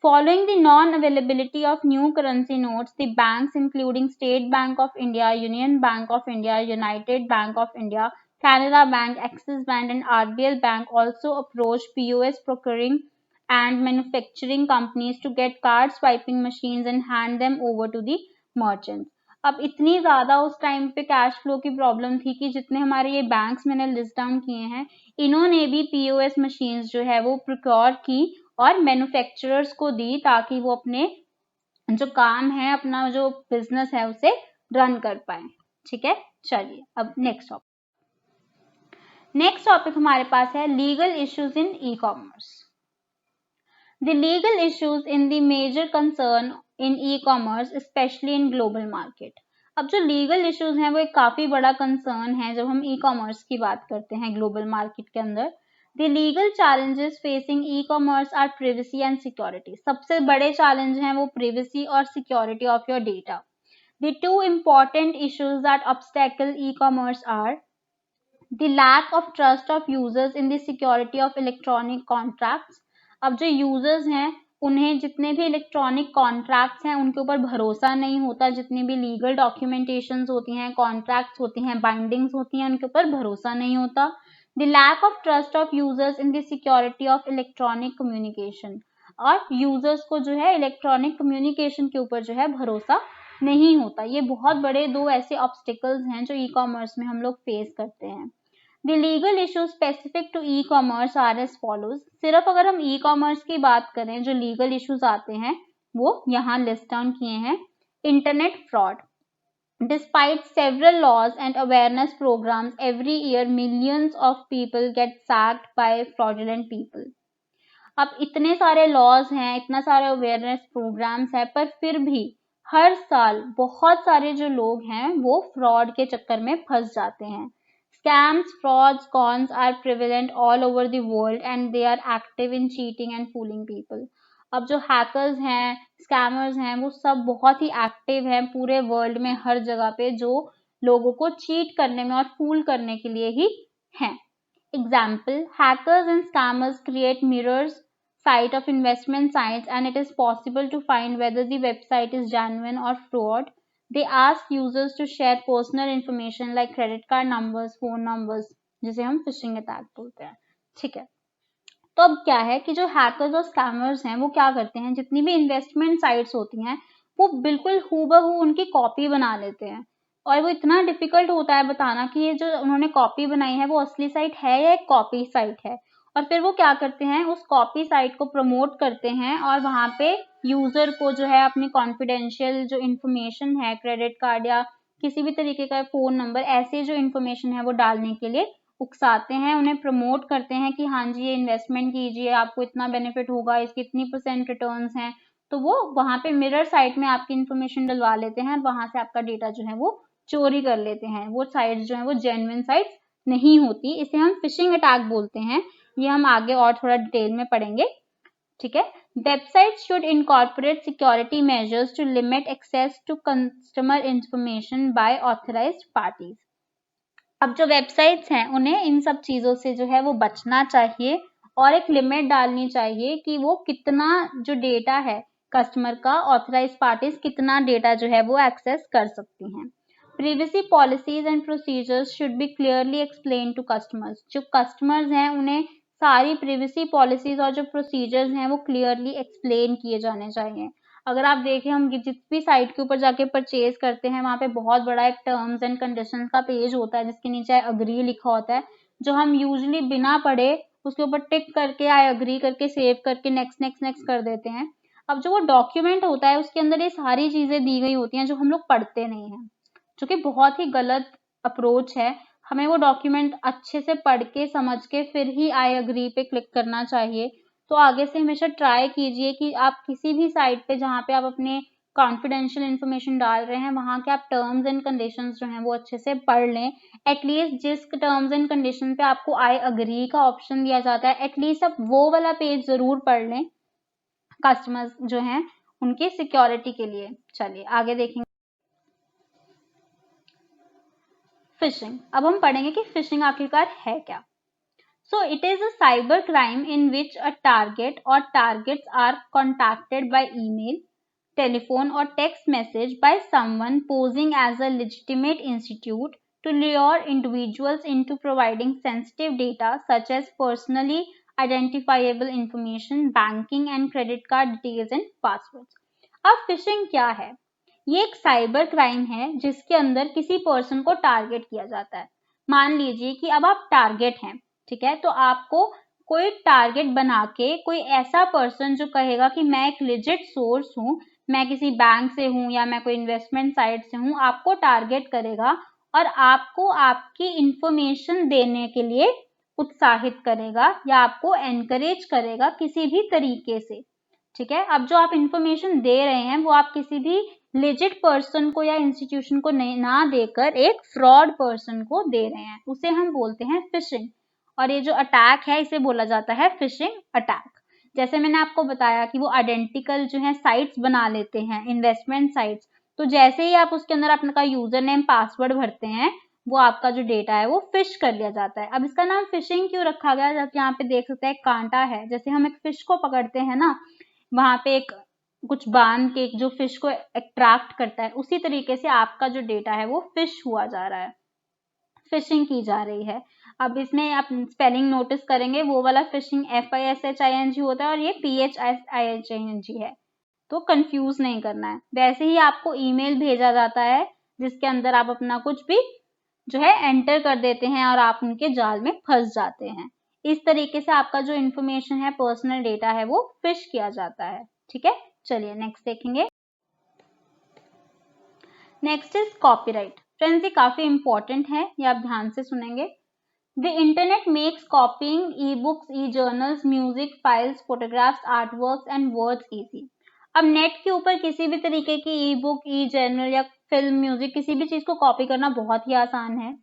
Following the non-availability of new currency notes, the banks including State Bank of India, Union Bank of India, United Bank of India, Canara Bank, Axis Bank and RBL Bank also approached POS procuring and manufacturing companies to get card swiping machines and hand them over to the merchants. अब इतनी ज्यादा उस time पे cash flow की problem थी कि जितने हमारे ये बैंक्स मैंने लिस्ट डाउन किए हैं, इन्होंने भी POS मशीन्स जो है वो प्रोक्योर की और मैन्युफैक्चरर्स को दी, ताकि वो अपने जो काम है, अपना जो बिजनेस है, उसे रन कर पाए, ठीक है। चलिए, अब नेक्स्ट टॉपिक हमारे पास है legal issues in e commerce. The legal issues in the major concern in e-commerce, especially in global market. अब जो लीगल इश्यूज हैं वो एक काफी बड़ा कंसर्न है जब हम ई कॉमर्स की बात करते हैं ग्लोबल मार्केट के अंदर। The legal challenges facing e-commerce are privacy and security. सबसे बड़े चैलेंज हैं वो privacy और security of your data. The two important issues that obstacle e-commerce are the lack of trust of users in the security of electronic contracts. अब जो users हैं उन्हें जितने भी इलेक्ट्रॉनिक कॉन्ट्रैक्ट्स हैं उनके ऊपर भरोसा नहीं होता, जितनी भी लीगल डॉक्यूमेंटेशंस होती हैं, कॉन्ट्रैक्ट्स होती हैं, बाइंडिंग्स होती हैं, उनके ऊपर भरोसा नहीं होता। The lack of trust of users in the security of electronic communication, और यूजर्स को जो है इलेक्ट्रॉनिक कम्युनिकेशन के ऊपर जो है भरोसा नहीं होता। ये बहुत बड़े दो ऐसे ऑब्स्टिकल्स हैं जो ई कॉमर्स में हम लोग फेस करते हैं। The legal issues specific to e-commerce are as follows। सिर्फ अगर हम e-commerce की बात करें, जो लीगल इश्यूज आते हैं वो यहाँ लिस्ट डाउन किए हैं। Internet fraud. Despite several laws and awareness programs, every year millions of people get sacked by fraudulent people। अब इतने सारे लॉज हैं, इतना सारे अवेयरनेस प्रोग्राम्स हैं, पर फिर भी हर साल बहुत सारे जो लोग हैं वो फ्रॉड के चक्कर में फंस जाते हैं। Scams, frauds, cons are prevalent all over the world and they are active in cheating and fooling people। अब जो हैकर्स हैं, स्कैमर्स हैं, वो सब बहुत ही एक्टिव हैं पूरे वर्ल्ड में, हर जगह पे, जो लोगों को चीट करने में और फूल करने के लिए ही हैं। Example, hackers and scammers create mirrors site of investment sites and it is possible to find whether the website is genuine or fraud। They ask users to share personal information like credit card numbers, phone numbers, जिसे हम phishing attack बोलते हैं। ठीक है, तो अब क्या है कि जो हैकर्स और स्कैमर्स हैं वो क्या करते हैं, जितनी भी इन्वेस्टमेंट साइट्स होती हैं वो बिल्कुल हूबहू उनकी कॉपी बना लेते हैं। और वो इतना डिफिकल्ट होता है बताना कि ये जो उन्होंने कॉपी बनाई है वो असली साइट है या एक कॉपी साइट है। और फिर वो क्या करते हैं, उस कॉपी साइट को प्रमोट करते हैं और वहाँ पे यूजर को जो है अपनी कॉन्फिडेंशियल जो इन्फॉर्मेशन है, क्रेडिट कार्ड या किसी भी तरीके का फोन नंबर, ऐसे जो इन्फॉर्मेशन है वो डालने के लिए उकसाते हैं, उन्हें प्रमोट करते हैं कि हाँ जी ये इन्वेस्टमेंट कीजिए, आपको इतना बेनिफिट होगा, इसकी इतनी % रिटर्न्स हैं। तो वो वहाँ पे मिरर साइट में आपकी इन्फॉर्मेशन डलवा लेते हैं और वहाँ से आपका डेटा जो है वो चोरी कर लेते हैं। वो साइट्स जो है वो जेन्युइन साइट्स नहीं होती, इसे हम फिशिंग अटैक बोलते हैं। ये हम आगे और थोड़ा डिटेल में पढ़ेंगे। ठीक है, websites should incorporate security measures to limit access to customer information by authorised parties. अब जो वेबसाइट्स हैं उन्हें इन सब चीज़ों से जो है वो बचना चाहिए और एक लिमिट डालनी चाहिए कि वो कितना जो डेटा है कस्टमर का, ऑथराइज्ड पार्टीज कितना डेटा जो है वो एक्सेस कर सकती हैं। Privacy policies and procedures should be clearly explain to customers. जो कस्टमर्स हैं उन्हें सारी प्रिवेसी पॉलिसीज और जो प्रोसीजर्स हैं वो क्लियरली एक्सप्लेन किए जाने चाहिए। अगर आप देखें, हम जिस भी साइट के ऊपर जाके परचेज करते हैं वहाँ पे बहुत बड़ा एक टर्म्स एंड कंडीशंस का पेज होता है जिसके नीचे अग्री लिखा होता है, जो हम यूजुअली बिना पढ़े उसके ऊपर टिक करके आई अग्री करके सेव करके नेक्स्ट नेक्स्ट नेक्स्ट कर देते हैं। अब जो वो डॉक्यूमेंट होता है उसके अंदर ये सारी चीजें दी गई होती हैं जो हम लोग पढ़ते नहीं हैं, जो कि बहुत ही गलत अप्रोच है। हमें वो डॉक्यूमेंट अच्छे से पढ़ के समझ के फिर ही आई अग्री पे क्लिक करना चाहिए। तो आगे से हमेशा ट्राई कीजिए कि आप किसी भी साइट पे जहाँ पे आप अपने कॉन्फिडेंशियल इन्फॉर्मेशन डाल रहे हैं वहाँ के आप टर्म्स एंड कंडीशंस जो हैं वो अच्छे से पढ़ लें। एटलीस्ट जिस टर्म्स एंड कंडीशन पे आपको आई अग्री का ऑप्शन दिया जाता है, एटलीस्ट आप वो वाला पेज जरूर पढ़ लें कस्टमर्स जो हैं उनकी सिक्योरिटी के लिए। चलिए आगे देखेंगे फिशिंग। अब हम पढ़ेंगे कि फिशिंग आखिरकार है क्या। So it is a cyber crime in which a target or targets are contacted by email, telephone or text message by someone posing as a legitimate institute to lure individuals into providing sensitive data such as personally identifiable information, banking and credit card details and passwords। अब fishing क्या है? ये एक cyber crime है जिसके अंदर किसी person को टारगेट किया जाता है। मान लीजिए कि अब आप टारगेट हैं, ठीक है, तो आपको कोई टारगेट बना के कोई ऐसा पर्सन जो कहेगा कि मैं एक लिजिट सोर्स हूँ, मैं किसी बैंक से हूँ या मैं कोई इन्वेस्टमेंट साइट से हूँ, आपको टारगेट करेगा और आपको आपकी इंफॉर्मेशन देने के लिए उत्साहित करेगा या आपको एनकरेज करेगा किसी भी तरीके से। ठीक है, अब जो आप इंफॉर्मेशन दे रहे हैं वो आप किसी भी लेजिट पर्सन को या इंस्टीट्यूशन को ना देकर एक फ्रॉड पर्सन को दे रहे हैं, उसे हम बोलते हैं फिशिंग। और ये जो अटैक है इसे बोला जाता है फिशिंग अटैक। जैसे मैंने आपको बताया कि वो आइडेंटिकल जो है साइट्स बना लेते हैं, इन्वेस्टमेंट साइट्स, तो जैसे ही आप उसके अंदर अपना यूजर नेम पासवर्ड भरते हैं वो आपका जो डेटा है वो फिश कर लिया जाता है। अब इसका नाम फिशिंग क्यों रखा गया, जब यहाँ पे देख सकते हैं कांटा है, जैसे हम एक फिश को पकड़ते हैं ना, वहां पे एक कुछ बांध के जो फिश को अट्रैक्ट करता है, उसी तरीके से आपका जो डेटा है वो फिश हुआ जा रहा है, फिशिंग की जा रही है। अब इसमें आप स्पेलिंग नोटिस करेंगे, वो वाला फिशिंग FISHING होता है और ये PHISHING है। तो कंफ्यूज नहीं करना है। वैसे ही आपको ईमेल भेजा जाता है जिसके अंदर आप अपना कुछ भी जो है एंटर कर देते हैं और आप उनके जाल में फंस जाते हैं। इस तरीके से आपका जो इन्फॉर्मेशन है, पर्सनल डेटा है, वो फिश किया जाता है। ठीक है, चलिए नेक्स्ट देखेंगे। Next is copyright. फ्रेंड्स, ये काफी इंपॉर्टेंट है, ये आप ध्यान से सुनेंगे। The internet makes कॉपिंग e books, E journals, music, files, photographs, artworks and words easy. अब नेट के ऊपर किसी भी तरीके की ई बुक, ई जर्नल या फिल्म, म्यूजिक, किसी भी चीज को कॉपी करना बहुत ही आसान है।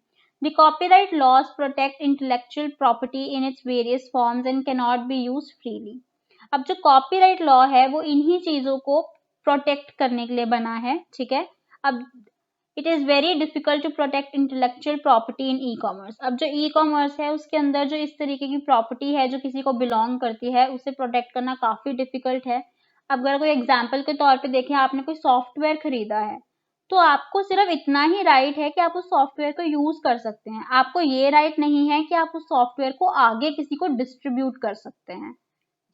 The copyright laws protect intellectual property in its various forms and can not be used freely. अब जो कॉपीराइट लॉ है वो इन्हीं चीजों को प्रोटेक्ट करने के लिए बना है। ठीक है, अब it is very difficult to protect intellectual property in e commerce. अब जो ई कॉमर्स है उसके अंदर जो इस तरीके की प्रॉपर्टी है जो किसी को बिलोंग करती है, उसे प्रोटेक्ट करना काफी डिफिकल्ट है। अब अगर कोई एग्जाम्पल के तौर पे देखें, आपने कोई सॉफ्टवेयर खरीदा है तो आपको सिर्फ इतना ही राइट है कि आप उस सॉफ्टवेयर को यूज कर सकते हैं। आपको ये राइट नहीं है कि आप उस सॉफ्टवेयर को आगे किसी को डिस्ट्रीब्यूट कर सकते हैं।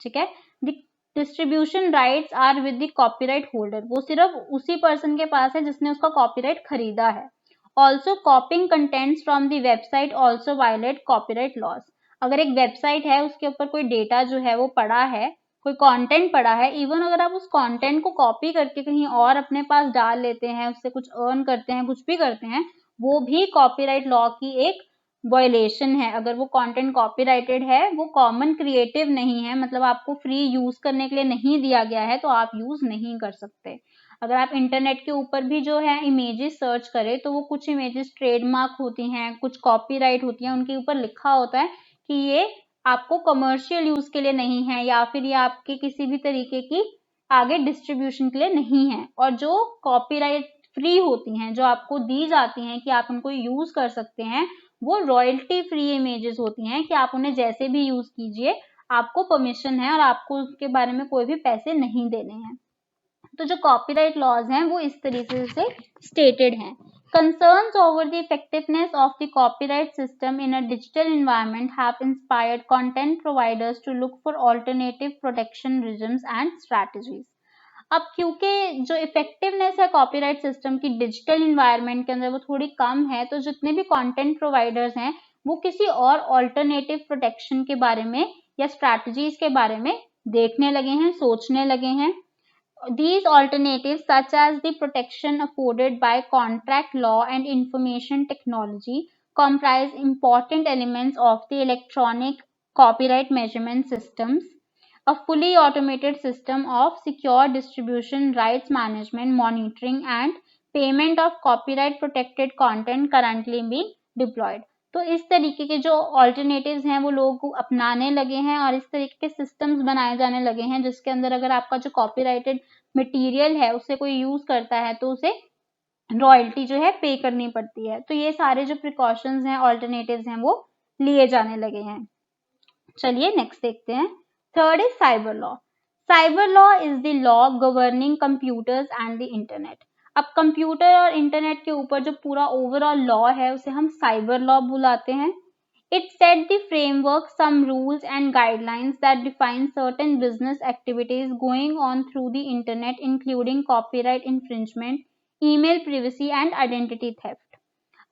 ठीक है, distribution rights are with the copyright holder. वो सिर्फ उसी पर्सन के पास है जिसने उसका कॉपीराइट खरीदा है। Also copying contents from the website also violate copyright laws. अगर एक वेबसाइट है उसके ऊपर कोई डेटा जो है वो पड़ा है, कोई कंटेंट पड़ा है, इवन अगर आप उस कंटेंट को कॉपी करके कहीं और अपने पास डाल लेते हैं, उससे कुछ अर्न करते हैं, कुछ भी करते हैं, वो भी कॉपीराइट लॉ की एक वायलेशन है। अगर वो कंटेंट कॉपीराइटेड है, वो कॉमन क्रिएटिव नहीं है, मतलब आपको फ्री यूज करने के लिए नहीं दिया गया है, तो आप यूज नहीं कर सकते। अगर आप इंटरनेट के ऊपर भी जो है इमेजेस सर्च करें तो वो कुछ इमेजेस ट्रेडमार्क होती हैं, कुछ कॉपीराइट होती हैं, उनके ऊपर लिखा होता है कि ये आपको कमर्शियल यूज के लिए नहीं है या फिर ये आपके किसी भी तरीके की आगे डिस्ट्रीब्यूशन के लिए नहीं है। और जो कॉपीराइट फ्री होती हैं, जो आपको दी जाती हैं कि आप उनको यूज कर सकते हैं, वो रॉयल्टी फ्री इमेजेस होती हैं कि आप उन्हें जैसे भी यूज कीजिए, आपको परमिशन है और आपको उसके बारे में कोई भी पैसे नहीं देने हैं। तो जो कॉपीराइट लॉज हैं वो इस तरीके से स्टेटेड हैं। Concerns over the effectiveness of the copyright system in a digital environment have inspired content providers to look for alternative protection regimes and strategies. अब क्योंकि जो इफेक्टिवनेस है कॉपीराइट सिस्टम की डिजिटल इन्वायरमेंट के अंदर वो थोड़ी कम है, तो जितने भी कंटेंट प्रोवाइडर्स हैं वो किसी और ऑल्टरनेटिव प्रोटेक्शन के बारे में या स्ट्रैटेजीज के बारे में देखने लगे हैं, सोचने लगे हैं। These alternatives, such as the protection afforded by contract law and information technology, comprise important elements of the electronic copyright measurement systems, a fully automated system of secure distribution, rights management, monitoring, and payment of copyright protected content currently being deployed. तो इस तरीके के जो alternatives हैं वो लोग अपनाने लगे हैं और इस तरीके के सिस्टम्स बनाए जाने लगे हैं जिसके अंदर अगर आपका जो कॉपीराइटेड मटेरियल है उसे कोई यूज करता है तो उसे रॉयल्टी जो है पे करनी पड़ती है। तो ये सारे जो प्रिकॉशंस हैं, ऑल्टरनेटिव्स हैं, वो लिए जाने लगे हैं। चलिए नेक्स्ट देखते हैं। Third is cyber law. Cyber law is the law governing computers and the internet. अब कंप्यूटर और इंटरनेट के ऊपर जो पूरा ओवरऑल लॉ है उसे हम साइबर लॉ बुलाते हैं। It set the framework, some rules and guidelines that define certain business activities going on through the internet, including copyright infringement, email privacy and identity theft.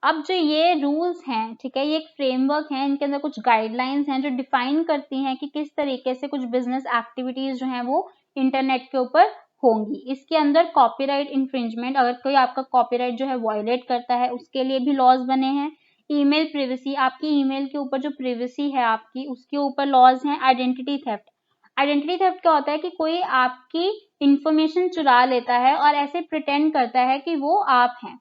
अब जो ये रूल्स हैं, ठीक है, ये एक फ्रेमवर्क है, इनके अंदर कुछ गाइडलाइंस हैं जो डिफाइन करती हैं कि किस तरीके से कुछ बिजनेस एक्टिविटीज जो हैं वो इंटरनेट के ऊपर होंगी। इसके अंदर कॉपीराइट इंफ्रिंजमेंट, अगर कोई आपका कॉपीराइट जो है वायलेट करता है उसके लिए भी लॉज बने हैं। ईमेल प्रिवेसी, आपकी ईमेल के ऊपर जो प्रिवेसी है आपकी, उसके ऊपर लॉज हैं। आइडेंटिटी थेफ्ट, आइडेंटिटी थेफ्ट क्या होता है कि कोई आपकी इंफॉर्मेशन चुरा लेता है और ऐसे प्रिटेंड करता है कि वो आप हैं,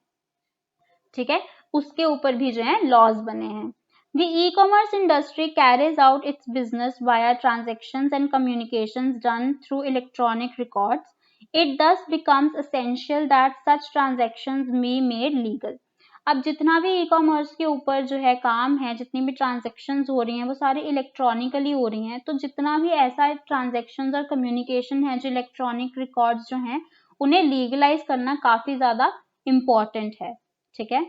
ठीक है, उसके ऊपर भी जो है लॉज बने हैं। The e-commerce industry carries out its business via transactions and communications done through electronic records. It thus becomes essential that such transactions be made legal. अब जितना भी ई कॉमर्स के ऊपर जो है काम है, जितनी भी ट्रांजेक्शन्स हो रही हैं वो सारी इलेक्ट्रॉनिकली हो रही हैं। तो जितना भी ऐसा ट्रांजेक्शन्स और कम्युनिकेशन है जो इलेक्ट्रॉनिक रिकॉर्ड्स जो हैं उन्हें लीगलाइज करना काफी ज्यादा इम्पोर्टेंट है, ठीक है,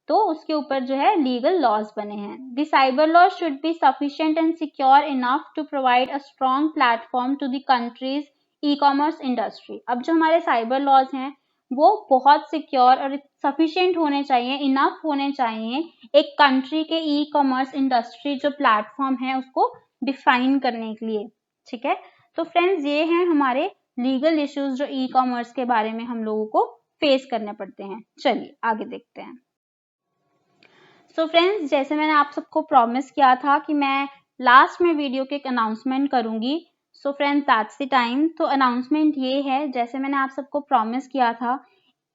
तो उसके ऊपर जो है लीगल लॉज बने हैं। The cyber law should be sufficient and secure enough to provide a strong platform to the country's e commerce industry. अब जो हमारे साइबर लॉज हैं वो बहुत सिक्योर और सफिशिएंट होने चाहिए, इनफ होने चाहिए एक कंट्री के ई कॉमर्स इंडस्ट्री जो प्लेटफॉर्म है उसको डिफाइन करने के लिए। ठीक है, तो फ्रेंड्स ये हैं हमारे लीगल इश्यूज जो ई कॉमर्स के बारे में हम लोगों को फेस करने पड़ते हैं। चलिए आगे देखते हैं। सो फ्रेंड्स, जैसे मैंने आप सबको प्रॉमिस किया था कि मैं लास्ट में वीडियो के एक अनाउंसमेंट करूंगी। So friends, that's the time. तो अनाउंसमेंट ये है, जैसे मैंने आप सबको प्रॉमिस किया था,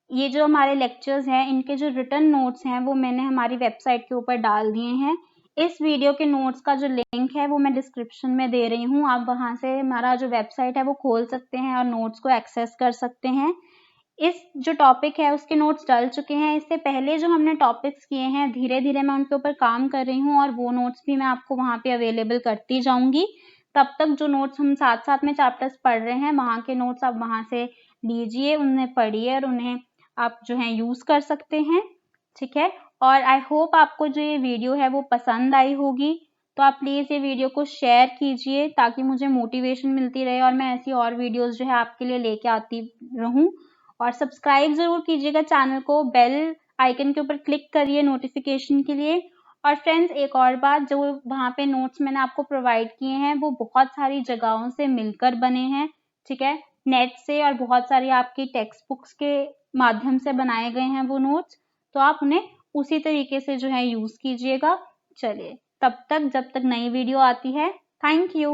ये जो हमारे लेक्चर्स हैं इनके जो रिटन नोट्स हैं वो मैंने हमारी वेबसाइट के ऊपर डाल दिए हैं। इस वीडियो के नोट्स का जो लिंक है वो मैं डिस्क्रिप्शन में दे रही हूँ। आप वहां से हमारा जो वेबसाइट है वो खोल सकते हैं और नोट्स को एक्सेस कर सकते हैं। इस जो टॉपिक है उसके नोट्स डल चुके हैं। इससे पहले जो हमने टॉपिक्स किए हैं धीरे धीरे मैं उनके ऊपर काम कर रही हूँ और वो नोट्स भी मैं आपको वहाँ पे अवेलेबल करती जाऊंगी। तब तक जो नोट्स हम साथ साथ में चैप्टर्स पढ़ रहे हैं वहाँ के नोट्स आप वहाँ से लीजिए, उन्हें पढ़िए और उन्हें आप जो है यूज कर सकते हैं। ठीक है, और आई होप आपको जो ये वीडियो है वो पसंद आई होगी। तो आप प्लीज ये वीडियो को शेयर कीजिए ताकि मुझे मोटिवेशन मिलती रहे और मैं ऐसी और वीडियोस जो है आपके लिए लेके आती रहूं। और सब्सक्राइब जरूर कीजिएगा चैनल को, बेल आइकन के ऊपर क्लिक करिए नोटिफिकेशन के लिए। और फ्रेंड्स, एक और बात, जो वहाँ पे नोट्स मैंने आपको प्रोवाइड किए हैं वो बहुत सारी जगहों से मिलकर बने हैं। ठीक है, नेट से और बहुत सारी आपकी टेक्स्ट बुक्स के माध्यम से बनाए गए हैं वो नोट्स। तो आप उन्हें उसी तरीके से जो है यूज कीजिएगा। चलिए, तब तक जब तक नई वीडियो आती है, थैंक यू।